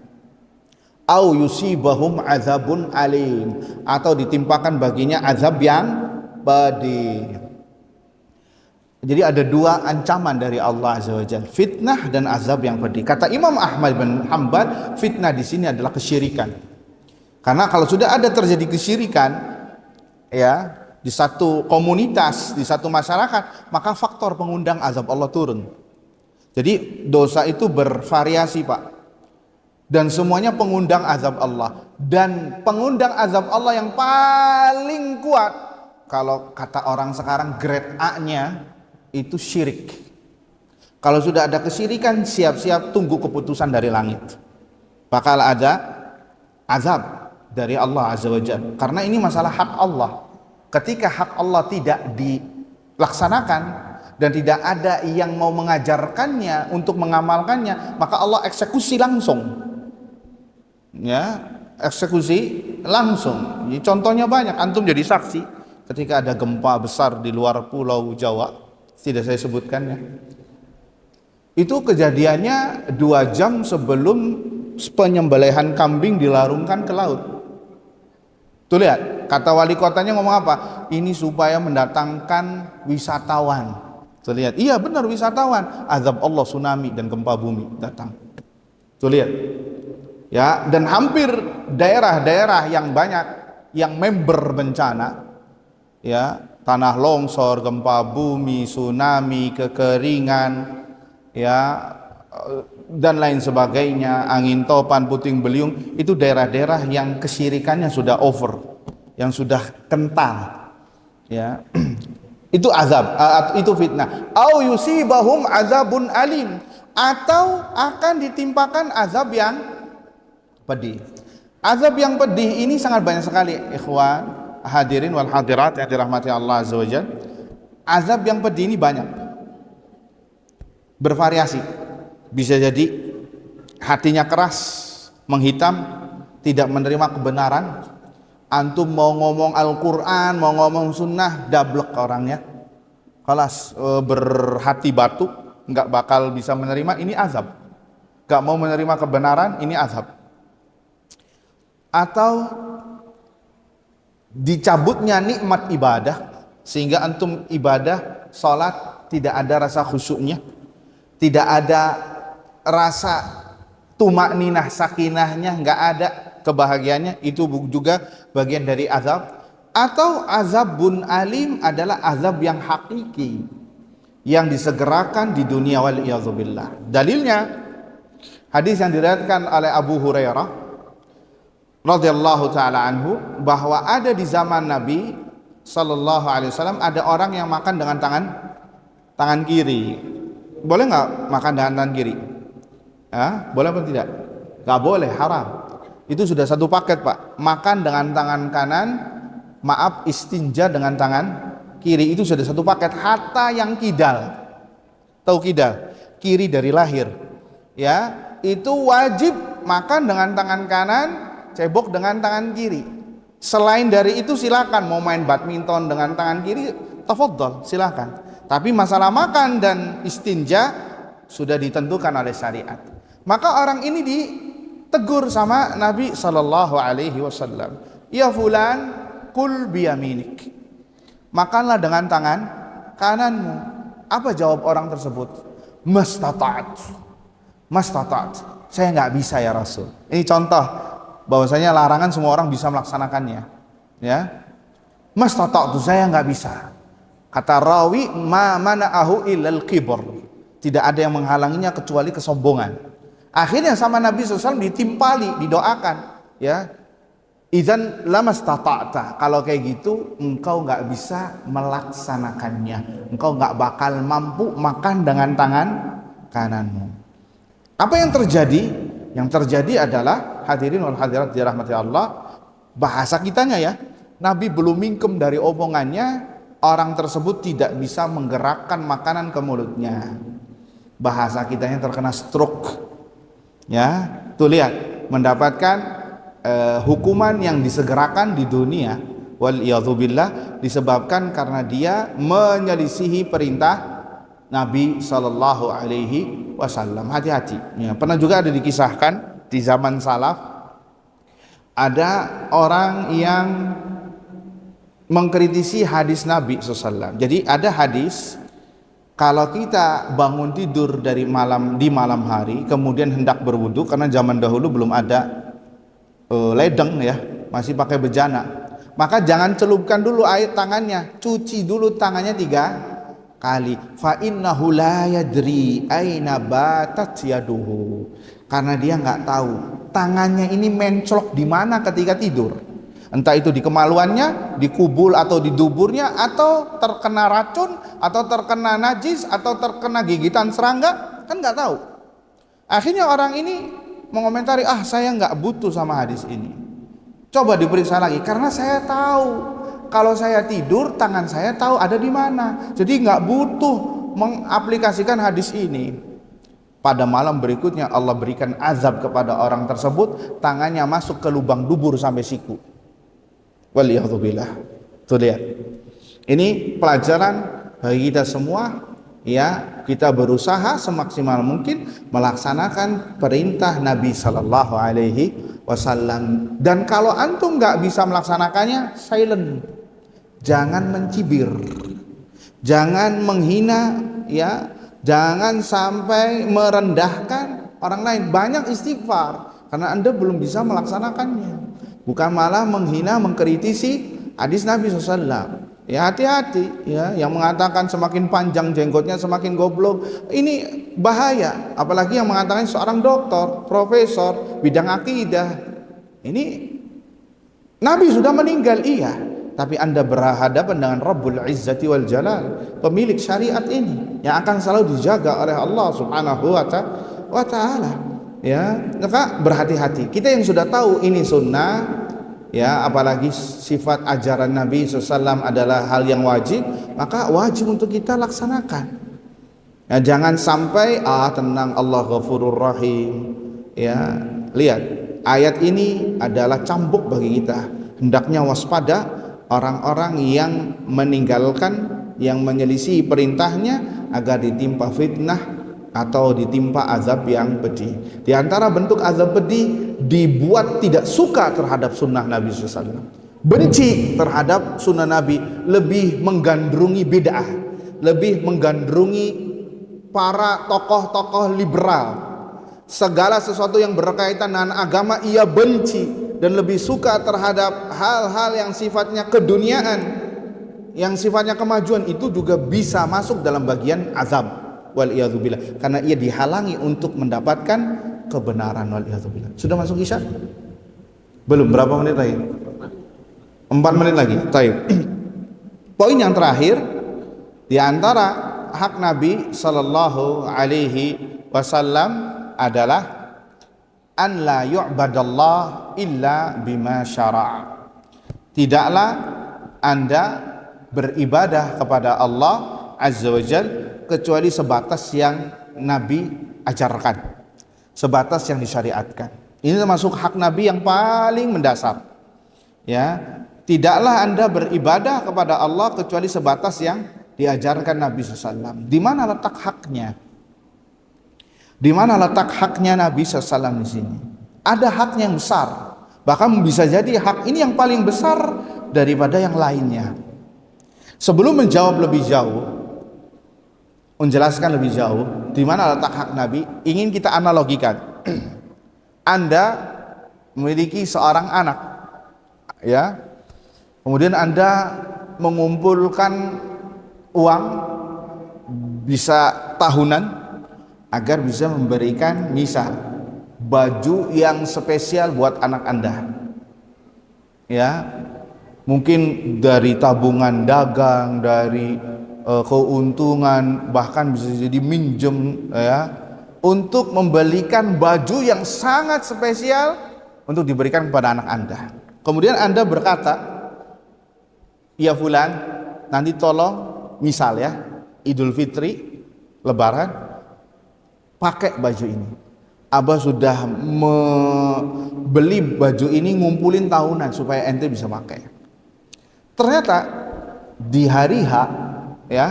A: au yusibahum azabun alim, atau ditimpakan baginya azab yang pedih. Jadi ada dua ancaman dari Allah Azza wa Jalla, fitnah dan azab yang pedih. Kata Imam Ahmad bin Hanbal, fitnah di sini adalah kesyirikan. Karena kalau sudah ada terjadi kesyirikan, ya, di satu komunitas, di satu masyarakat, maka faktor pengundang azab Allah turun. Jadi dosa itu bervariasi, Pak, dan semuanya pengundang azab Allah. Dan pengundang azab Allah yang paling kuat, kalau kata orang sekarang grade A-nya itu syirik. Kalau sudah ada kesyirikan, siap-siap tunggu keputusan dari langit, bakal ada azab dari Allah Azza wa Jalla. Karena ini masalah hak Allah. Ketika hak Allah tidak dilaksanakan dan tidak ada yang mau mengajarkannya untuk mengamalkannya, maka Allah eksekusi langsung. Ya, eksekusi langsung. Ini contohnya banyak, antum jadi saksi ketika ada gempa besar di luar pulau Jawa, tidak saya sebutkannya. Itu kejadiannya 2 jam sebelum penyembelihan kambing dilarungkan ke laut. Tuh lihat, kata wali kotanya ngomong apa? Ini supaya mendatangkan wisatawan. Tuh lihat, iya benar wisatawan. Azab Allah, tsunami dan gempa bumi datang. Tuh lihat. Ya, dan hampir daerah-daerah yang banyak yang member bencana, ya, tanah longsor, gempa bumi, tsunami, kekeringan, ya, dan lain sebagainya, angin topan, puting beliung, itu daerah-daerah yang kesyirikannya sudah over, yang sudah kental, ya. Itu azab, itu fitnah. Au yusibahum azabun alim, atau akan ditimpakan azab yang pedih. Azab yang pedih ini sangat banyak sekali, ikhwan hadirin wal hadirat yang dirahmati Allah azza wajalla. Azab yang pedih ini banyak, bervariasi. Bisa jadi hatinya keras, menghitam, tidak menerima kebenaran. Antum mau ngomong Al-Quran, mau ngomong sunnah, dablek orangnya, kelas berhati batu, nggak bakal bisa menerima. Ini azab. Nggak mau menerima kebenaran, ini azab. Atau dicabutnya nikmat ibadah, sehingga antum ibadah, sholat, tidak ada rasa khusyuknya, tidak ada rasa tumakninah, sakinahnya, nggak ada kebahagiaannya. Itu juga bagian dari azab. Atau azabun alim adalah azab yang hakiki, yang disegerakan di dunia, waliyadzubillah. Dalilnya hadis yang diriwayatkan oleh Abu Hurairah radhiyallahu taala anhu, bahwa ada di zaman Nabi sallallahu alaihi wasallam ada orang yang makan dengan tangan kiri. Boleh nggak makan dengan tangan kiri? Boleh atau tidak? Nggak boleh, haram. Itu sudah satu paket, Pak. Makan dengan tangan kanan, maaf, istinja dengan tangan kiri, itu sudah satu paket. Hatta yang kidal, tahu kidal? Kiri dari lahir, ya, itu wajib makan dengan tangan kanan, cebok dengan tangan kiri. Selain dari itu silakan, mau main badminton dengan tangan kiri, tafadhol, silakan. Tapi masalah makan dan istinja sudah ditentukan oleh syariat. Maka orang ini ditegur sama Nabi sallallahu alaihi wasallam. Ya fulan, kul biyaminik. Makanlah dengan tangan kananmu. Apa jawab orang tersebut? Mastata'at. Saya nggak bisa ya Rasul. Ini contoh bahwasanya larangan semua orang bisa melaksanakannya. Ya, mastata'at, saya nggak bisa. Kata rawi, ma mana'ahu illal kibr. Tidak ada yang menghalanginya kecuali kesombongan. Akhirnya sama Nabi SAW ditimpali, didoakan, ya, idzan lamastata'ta. Kalau kayak gitu engkau nggak bisa melaksanakannya, engkau nggak bakal mampu makan dengan tangan kananmu. Apa yang terjadi? Yang terjadi adalah, hadirin wal hadirat dirahmati Allah, bahasa kitanya ya, Nabi belum mingkem dari omongannya, orang tersebut tidak bisa menggerakkan makanan ke mulutnya. Bahasa kitanya terkena stroke. Ya, tuh lihat, mendapatkan hukuman yang disegerakan di dunia, waliyadzubillah, disebabkan karena dia menyelisihi perintah Nabi sallallahu alaihi wasallam. Hati-hati. Ya, pernah juga ada dikisahkan di zaman salaf, ada orang yang mengkritisi hadis Nabi SAW. Jadi ada hadis, kalau kita bangun tidur di malam hari, kemudian hendak berwudu, karena zaman dahulu belum ada ledeng ya, masih pakai bejana, maka jangan celupkan dulu air tangannya, cuci dulu tangannya 3 kali. Fa innahu la yadri aina batat yaduhu, karena dia nggak tahu tangannya ini menclok di mana ketika tidur. Entah itu di kemaluannya, di kubul atau di duburnya, atau terkena racun, atau terkena najis, atau terkena gigitan serangga, kan nggak tahu. Akhirnya orang ini mengomentari, saya nggak butuh sama hadis ini. Coba diperiksa lagi, karena saya tahu kalau saya tidur tangan saya tahu ada di mana, jadi nggak butuh mengaplikasikan hadis ini. Pada malam berikutnya Allah berikan azab kepada orang tersebut, tangannya masuk ke lubang dubur sampai siku. Waliyadzubillah. Tuh lihat. Ini pelajaran bagi kita semua, ya kita berusaha semaksimal mungkin melaksanakan perintah Nabi Sallallahu Alaihi Wasallam. Dan kalau antum nggak bisa melaksanakannya, silent, jangan mencibir, jangan menghina, ya, jangan sampai merendahkan orang lain. Banyak istighfar karena anda belum bisa melaksanakannya, bukan malah menghina, mengkritisi hadis Nabi SAW. Ya hati-hati, ya, yang mengatakan semakin panjang jenggotnya semakin goblok, ini bahaya. Apalagi yang mengatakan seorang dokter, profesor bidang akidah. Ini Nabi sudah meninggal, iya, tapi anda berhadapan dengan Rabbul Izzati wal Jalal, pemilik syariat ini yang akan selalu dijaga oleh Allah Subhanahu wa Ta'ala. Ya, maka berhati-hati. Kita yang sudah tahu ini sunnah, ya, apalagi sifat ajaran Nabi SAW adalah hal yang wajib, maka wajib untuk kita laksanakan. Ya, jangan sampai tenang, Allah Ghafurur Rahim. Ya, lihat, ayat ini adalah cambuk bagi kita. Hendaknya waspada orang-orang yang meninggalkan, yang menyelisih perintahnya, agar ditimpa fitnah atau ditimpa azab yang pedih. Di antara bentuk azab pedih, dibuat tidak suka terhadap sunnah Nabi SAW, benci terhadap sunnah Nabi, lebih menggandrungi bid'ah, lebih menggandrungi para tokoh-tokoh liberal. Segala sesuatu yang berkaitan dengan agama ia benci, dan lebih suka terhadap hal-hal yang sifatnya keduniaan, yang sifatnya kemajuan. Itu juga bisa masuk dalam bagian azab, waliyadzubillah, karena ia dihalangi untuk mendapatkan kebenaran, waliyadzubillah. Sudah masuk isya? Belum, berapa menit lagi? 4 menit lagi. Baik. Poin yang terakhir, di antara hak Nabi Sallallahu Alaihi Wasallam adalah an la yu'badallah illa bima syara'a. Tidaklah anda beribadah kepada Allah Azza wa Jalla kecuali sebatas yang Nabi ajarkan, sebatas yang disyariatkan. Ini termasuk hak Nabi yang paling mendasar. Ya, tidaklah anda beribadah kepada Allah kecuali sebatas yang diajarkan Nabi SAW. Di mana letak haknya? Di mana letak haknya Nabi SAW di sini? Ada hak yang besar, bahkan bisa jadi hak ini yang paling besar daripada yang lainnya. Sebelum menjawab lebih jauh, menjelaskan lebih jauh di mana letak hak Nabi, ingin kita analogikan. Anda memiliki seorang anak, ya, kemudian Anda mengumpulkan uang bisa tahunan agar bisa memberikan misal baju yang spesial buat anak Anda, ya, mungkin dari tabungan dagang, dari keuntungan, bahkan bisa jadi minjem, ya, untuk membelikan baju yang sangat spesial untuk diberikan kepada anak Anda. Kemudian Anda berkata, ya fulan, nanti tolong, misal ya, Idul Fitri, Lebaran, pakai baju ini. Abah sudah membeli baju ini, ngumpulin tahunan supaya ente bisa pakai. Ternyata di hari H, ya,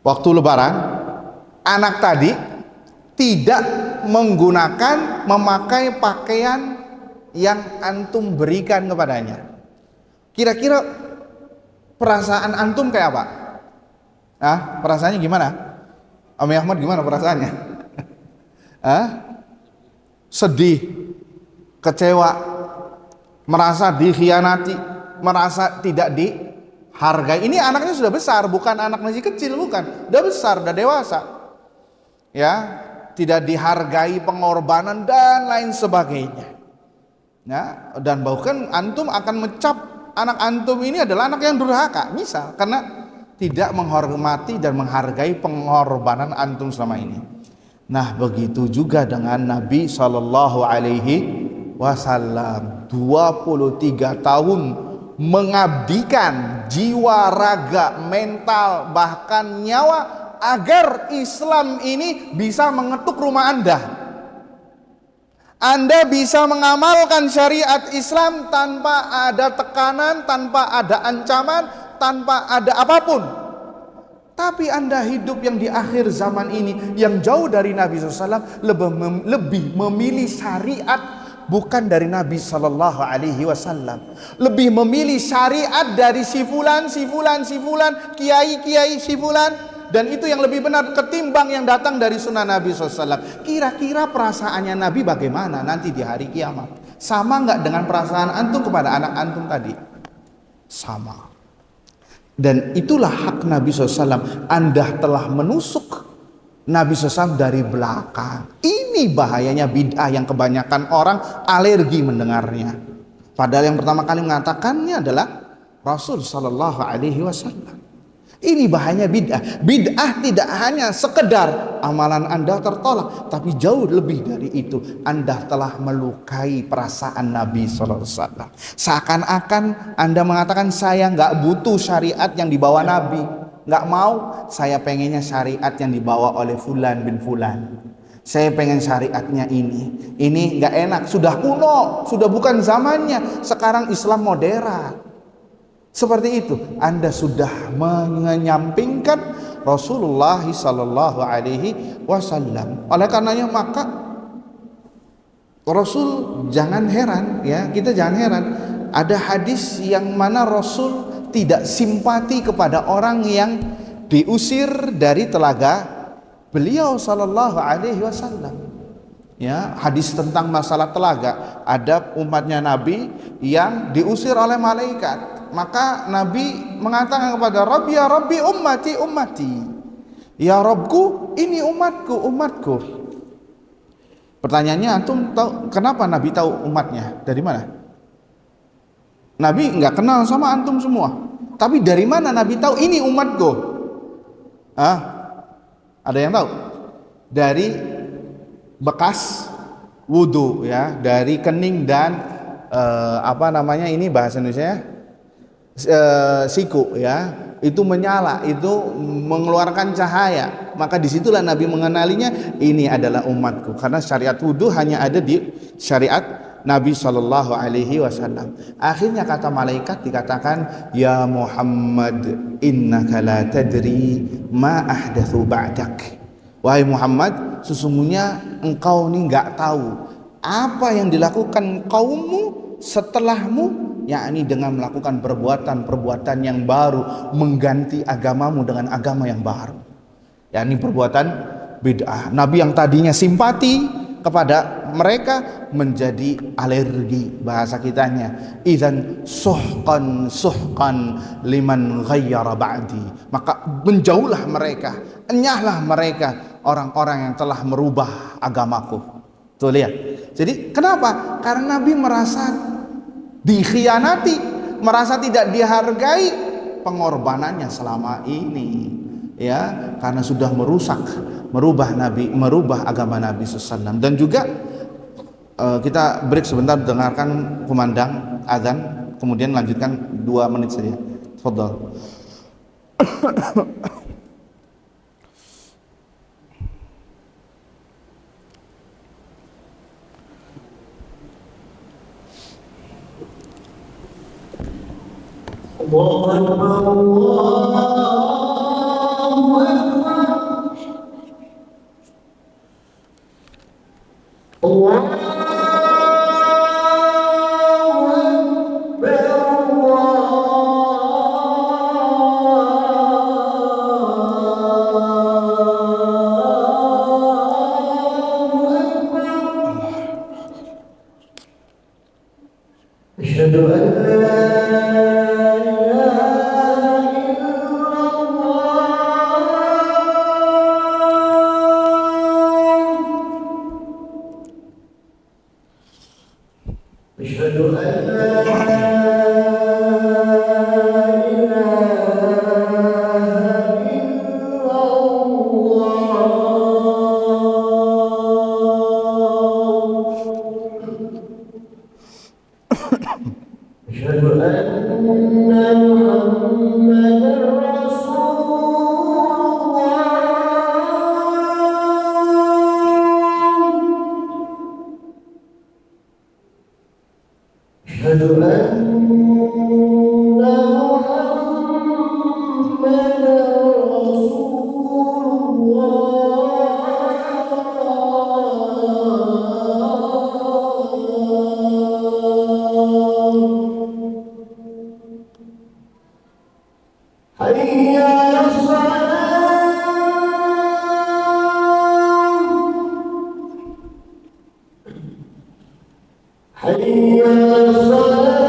A: waktu Lebaran, anak tadi tidak menggunakan, memakai pakaian yang antum berikan kepadanya. Kira-kira perasaan antum kayak apa? Perasaannya gimana? Ami Ahmad gimana perasaannya? Sedih, kecewa, merasa dikhianati, merasa tidak dihargai. Ini anaknya sudah besar, bukan anak masih kecil, bukan, udah besar, udah dewasa, ya, tidak dihargai, pengorbanan dan lain sebagainya. Ya, dan bahkan antum akan mencap anak antum ini adalah anak yang durhaka, misal, karena tidak menghormati dan menghargai pengorbanan antum selama ini. Nah, begitu juga dengan Nabi Shallallahu Alaihi Wasallam, 23 tahun mengabdikan jiwa, raga, mental, bahkan nyawa agar Islam ini bisa mengetuk rumah Anda. Anda bisa mengamalkan syariat Islam tanpa ada tekanan, tanpa ada ancaman, tanpa ada apapun. Tapi Anda hidup yang di akhir zaman ini, yang jauh dari Nabi SAW, lebih memilih syariat bukan dari Nabi Sallallahu Alaihi Wasallam. Lebih memilih syariat dari si fulan, kiai si fulan, dan itu yang lebih benar ketimbang yang datang dari sunnah Nabi SAW. Kira-kira perasaannya Nabi bagaimana nanti di hari kiamat? Sama nggak dengan perasaan antum kepada anak antum tadi? Sama. Dan itulah hak Nabi SAW. Anda telah menusuk Nabi SAW dari belakang. Ini bahayanya bid'ah yang kebanyakan orang alergi mendengarnya. Padahal yang pertama kali mengatakannya adalah Rasul Sallallahu Alaihi Wasallam. Ini bahayanya bid'ah. Bid'ah tidak hanya sekedar amalan Anda tertolak, tapi jauh lebih dari itu. Anda telah melukai perasaan Nabi SAW. Seakan-akan Anda mengatakan, saya nggak butuh syariat yang dibawa Nabi, nggak mau. Saya pengennya syariat yang dibawa oleh Fulan bin Fulan. Saya pengen syariatnya ini nggak enak, sudah kuno, sudah bukan zamannya. Sekarang Islam modern. Seperti itu, Anda sudah menyampingkan Rasulullah Sallallahu Alaihi Wasallam. Oleh karenanya maka Rasul jangan heran, ya, kita jangan heran. Ada hadis yang mana Rasul tidak simpati kepada orang yang diusir dari telaga beliau Sallallahu Alaihi Wasallam. Ya, hadis tentang masalah telaga. Ada umatnya Nabi yang diusir oleh malaikat. Maka Nabi mengatakan kepada Rabbi, ya Rabbi, ummati, ummati. Ya Rabbku, ini umatku, umatku. Pertanyaannya, antum tahu kenapa Nabi tahu umatnya? Dari mana? Nabi nggak kenal sama antum semua. Tapi dari mana Nabi tahu ini umatku? Ada yang tahu? Dari bekas wudhu, ya, dari kening dan ini bahasa Indonesia, siku, ya, itu menyala, itu mengeluarkan cahaya. Maka disitulah Nabi mengenalinya, ini adalah umatku, karena syariat wudhu hanya ada di syariat Nabi Shallallahu Alaihi Wasallam. Akhirnya kata malaikat dikatakan, ya Muhammad, innaka la tadri ma ahdathu ba'dak. Wahai Muhammad, sesungguhnya engkau ini nggak tahu apa yang dilakukan kaummu setelahmu, yakni dengan melakukan perbuatan-perbuatan yang baru, mengganti agamamu dengan agama yang baru, yakni perbuatan bid'ah. Nabi yang tadinya simpati kepada mereka menjadi alergi, bahasa kitanya, idzan suhqan liman ghayyara ba'di. Maka menjauhlah mereka, enyahlah mereka, orang-orang yang telah merubah agamaku. Tuh lihat. Jadi kenapa? Karena Nabi merasa dikhianati, merasa tidak dihargai pengorbanannya selama ini, ya, karena sudah merubah agama Nabi SAW. Dan juga kita break sebentar, dengarkan kumandang azan, kemudian lanjutkan 2 menit saja. Tafadhol.
B: Allahu Akbar, Allahu Akbar. Allahu Akbar. Asyhadu an la حي على الصلاة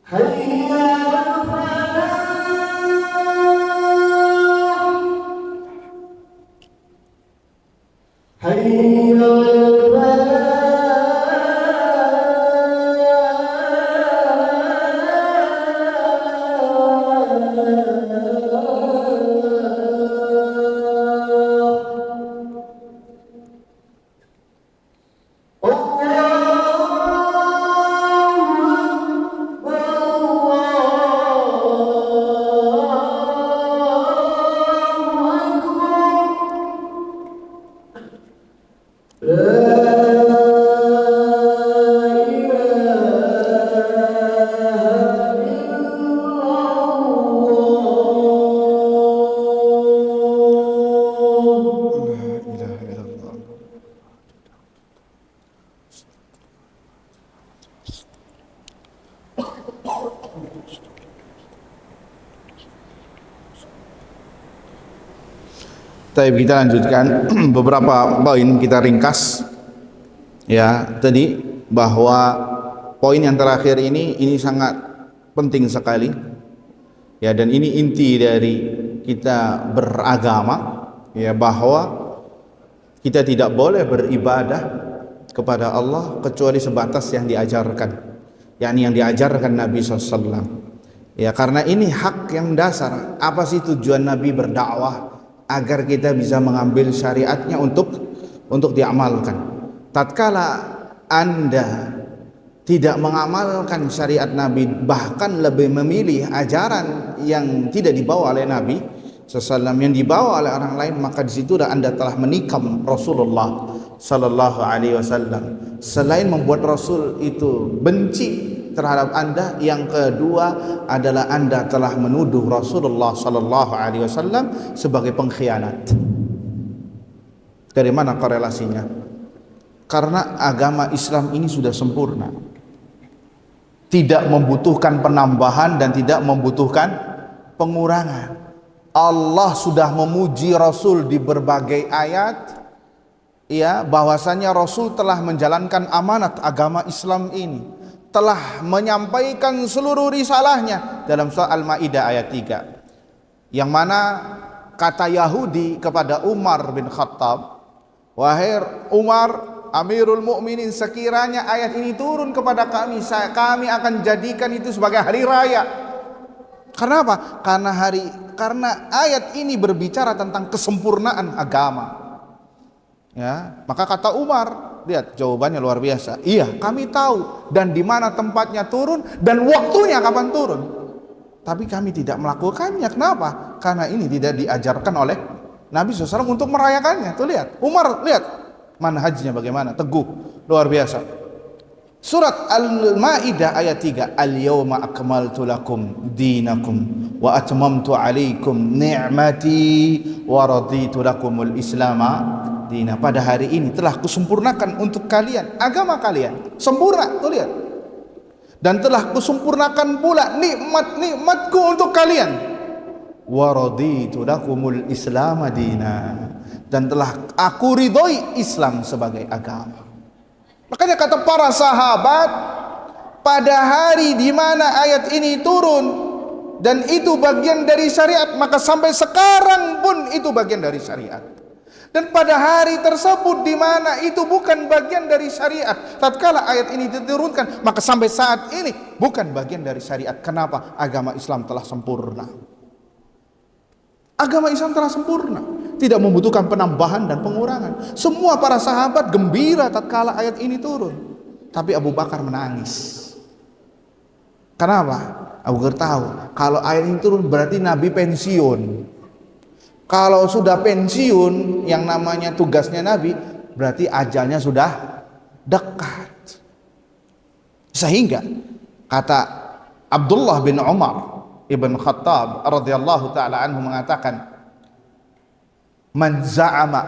B: حي على الفلاح حي على
A: Baik, kita lanjutkan beberapa poin, kita ringkas ya tadi, bahwa poin yang terakhir ini sangat penting sekali ya, dan ini inti dari kita beragama ya, bahwa kita tidak boleh beribadah kepada Allah kecuali sebatas yang diajarkan, yakni yang diajarkan Nabi SAW ya, karena ini hak yang dasar. Apa sih tujuan Nabi berdakwah? Agar kita bisa mengambil syariatnya untuk diamalkan. Tatkala Anda tidak mengamalkan syariat Nabi, bahkan lebih memilih ajaran yang tidak dibawa oleh Nabi SAW, yang dibawa oleh orang lain, maka di situ Anda telah menikam Rasulullah Sallallahu Alaihi Wasallam. Selain membuat Rasul itu benci terhadap Anda, yang kedua adalah Anda telah menuduh Rasulullah Sallallahu Alaihi Wasallam sebagai pengkhianat. Dari mana korelasinya? Karena agama Islam ini sudah sempurna, tidak membutuhkan penambahan dan tidak membutuhkan pengurangan. Allah sudah memuji Rasul di berbagai ayat ya, bahwasanya Rasul telah menjalankan amanat agama Islam ini, telah menyampaikan seluruh risalahnya dalam surah Al-Maidah ayat 3, yang mana kata Yahudi kepada Umar bin Khattab, wahai Umar Amirul Mukminin, sekiranya ayat ini turun kepada kami, kami akan jadikan itu sebagai hari raya. Karena apa? Karena ayat ini berbicara tentang kesempurnaan agama ya. Maka kata Umar, lihat jawabannya luar biasa, iya kami tahu dan di mana tempatnya turun dan waktunya kapan turun, tapi kami tidak melakukannya. Kenapa? Karena ini tidak diajarkan oleh Nabi SAW untuk merayakannya. Tuh lihat Umar, lihat manhajnya bagaimana teguh, luar biasa. Surat Al-Maidah ayat 3, Al-yawma akmaltu lakum dinakum wa atmamtu alaikum ni'mati wa raditu lakumul islama dina. Pada hari ini telah kusempurnakan untuk kalian agama kalian, sempurna, tuh lihat. Dan telah kusempurnakan pula nikmat-nikmatku untuk kalian. Wa raditu lakumul islama dina, dan telah aku ridhoi Islam sebagai agama. Makanya kata para sahabat, pada hari di mana ayat ini turun dan itu bagian dari syariat, maka sampai sekarang pun itu bagian dari syariat. Dan pada hari tersebut di mana itu bukan bagian dari syariat, tatkala ayat ini diturunkan, maka sampai saat ini bukan bagian dari syariat. Kenapa? Agama Islam telah sempurna. Agama Islam telah sempurna, tidak membutuhkan penambahan dan pengurangan. Semua para sahabat gembira tatkala ayat ini turun, tapi Abu Bakar menangis. Kenapa? Abu Bakar tahu kalau ayat ini turun berarti Nabi pensiun. Kalau sudah pensiun, yang namanya tugasnya Nabi, berarti ajalnya sudah dekat. Sehingga kata Abdullah bin Umar Ibn Khattab radhiyallahu ta'ala anhu mengatakan, man za'ama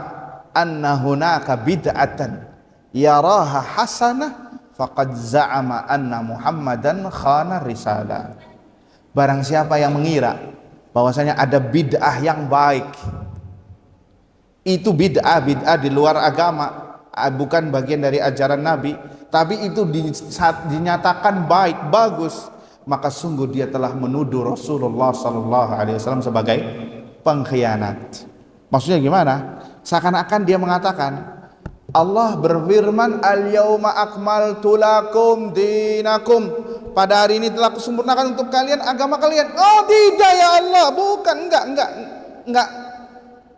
A: anna hunaka bid'atan yaraha hasanah faqad za'ama anna Muhammadan khana risalah. Barang siapa yang mengira bahwasanya ada bid'ah yang baik, itu bid'ah di luar agama, bukan bagian dari ajaran Nabi, tapi itu dinyatakan baik, bagus, maka sungguh dia telah menuduh Rasulullah sallallahu alaihi wasallam sebagai pengkhianat. Maksudnya gimana? Seakan-akan dia mengatakan, Allah berfirman, al-yauma akmaltu lakum dinakum, pada hari ini telah kusempurnakan untuk kalian agama kalian. Oh tidak ya Allah, bukan,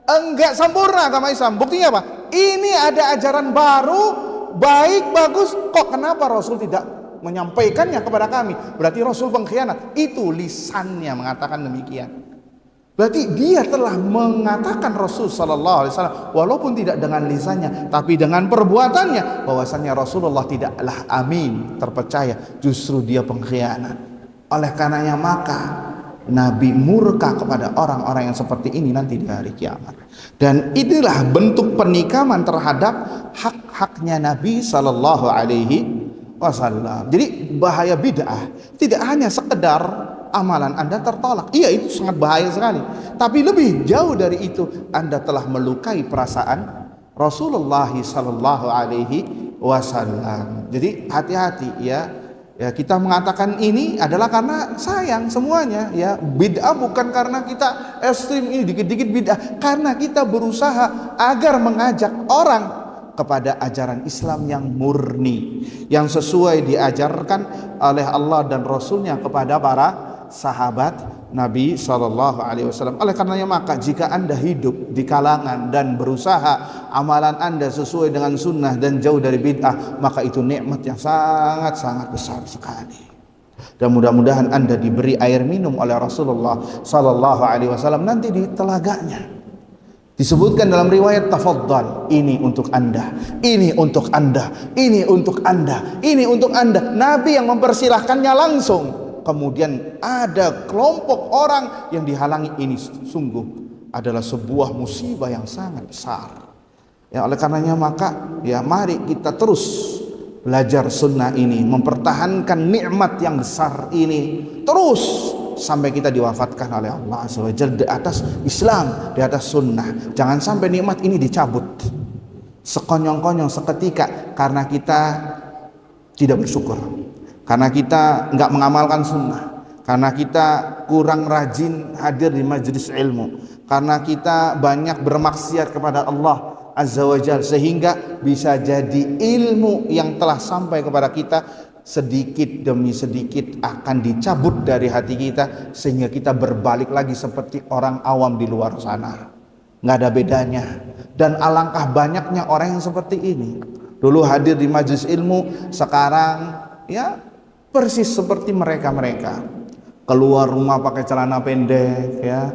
A: enggak sempurna agama Islam. Buktinya apa? Ini ada ajaran baru, baik, bagus, kok kenapa Rasul tidak menyampaikannya kepada kami? Berarti Rasul pengkhianat. Itu lisannya mengatakan demikian. Berarti dia telah mengatakan Rasul sallallahu alaihi wasallam walaupun tidak dengan lisannya tapi dengan perbuatannya bahwasannya Rasulullah tidaklah amin, terpercaya, justru dia pengkhianat. Oleh karenanya maka Nabi murka kepada orang-orang yang seperti ini nanti di hari kiamat. Dan inilah bentuk penikaman terhadap hak-haknya Nabi sallallahu alaihi wasallam. Jadi bahaya bid'ah tidak hanya sekedar amalan Anda tertolak, iya itu sangat bahaya sekali, tapi lebih jauh dari itu, Anda telah melukai perasaan Rasulullah sallallahu alaihi wasallam. Jadi hati-hati ya, kita mengatakan ini adalah karena sayang semuanya ya. Bid'ah bukan karena kita ekstrim ini dikit-dikit bid'ah, karena kita berusaha agar mengajak orang kepada ajaran Islam yang murni, yang sesuai diajarkan oleh Allah dan Rasulnya kepada para sahabat Nabi sallallahu alaihi wasallam. Oleh karenanya maka jika Anda hidup di kalangan dan berusaha amalan Anda sesuai dengan sunnah dan jauh dari bid'ah, maka itu nikmat yang sangat-sangat besar sekali. Dan mudah-mudahan Anda diberi air minum oleh Rasulullah sallallahu alaihi wasallam nanti di telaganya. Disebutkan dalam riwayat, tafaddal, ini untuk Anda, ini untuk Anda, ini untuk Anda, ini untuk Anda. Nabi yang mempersilahkannya langsung. Kemudian ada kelompok orang yang dihalangi. Ini sungguh adalah sebuah musibah yang sangat besar. Ya, oleh karenanya maka ya mari kita terus belajar sunnah ini, mempertahankan nikmat yang besar ini terus sampai kita diwafatkan oleh Allah Azza wa Jalla di atas Islam, di atas sunnah. Jangan sampai nikmat ini dicabut sekonyong-konyong seketika karena kita tidak bersyukur, karena kita nggak mengamalkan sunnah, karena kita kurang rajin hadir di majelis ilmu, karena kita banyak bermaksiat kepada Allah Azza wa Jalla, sehingga bisa jadi ilmu yang telah sampai kepada kita sedikit demi sedikit akan dicabut dari hati kita, sehingga kita berbalik lagi seperti orang awam di luar sana, nggak ada bedanya. Dan alangkah banyaknya orang yang seperti ini. Dulu hadir di majelis ilmu, sekarang ya persis seperti mereka-mereka, keluar rumah pakai celana pendek ya.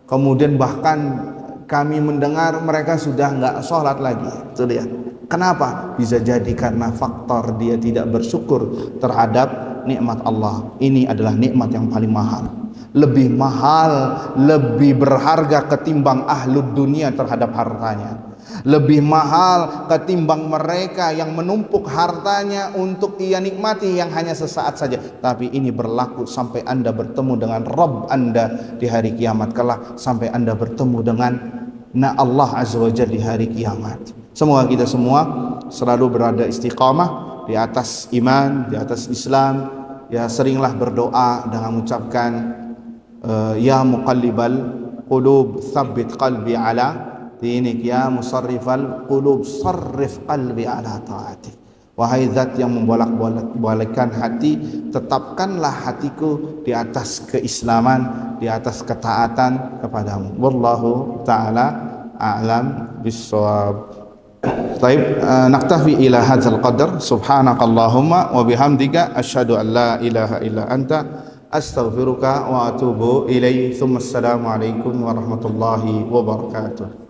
A: Kemudian bahkan kami mendengar mereka sudah nggak sholat lagi. Tuh lihat. Kenapa? Bisa jadi karena faktor dia tidak bersyukur terhadap nikmat Allah. Ini adalah nikmat yang paling mahal, lebih mahal, lebih berharga ketimbang ahlud dunia terhadap hartanya, lebih mahal ketimbang mereka yang menumpuk hartanya untuk ia nikmati yang hanya sesaat saja. Tapi ini berlaku sampai Anda bertemu dengan Rabb Anda di hari kiamat kelak, sampai Anda bertemu dengan Allah Azza wa Jalla di hari kiamat. Semoga kita semua selalu berada istiqamah di atas iman, di atas Islam. Ya, seringlah berdoa dengan mengucapkan ya muqallibal qulub tsabbit qalbi ala dinik, ya musarrifal qulub sarrif qalbi ala taatik. Wahai zat yang membolak-balikkan hati, tetapkanlah hatiku di atas keislaman, di atas ketaatan kepadamu. Wallahu ta'ala a'lam bissawab. Baik, naktafi ila hadzal qadar. Subhanakallahumma wa bihamdika asyhadu an la ilaha illa anta astaghfiruka wa atubu ilaik. Assalamu alaikum warahmatullahi wabarakatuh.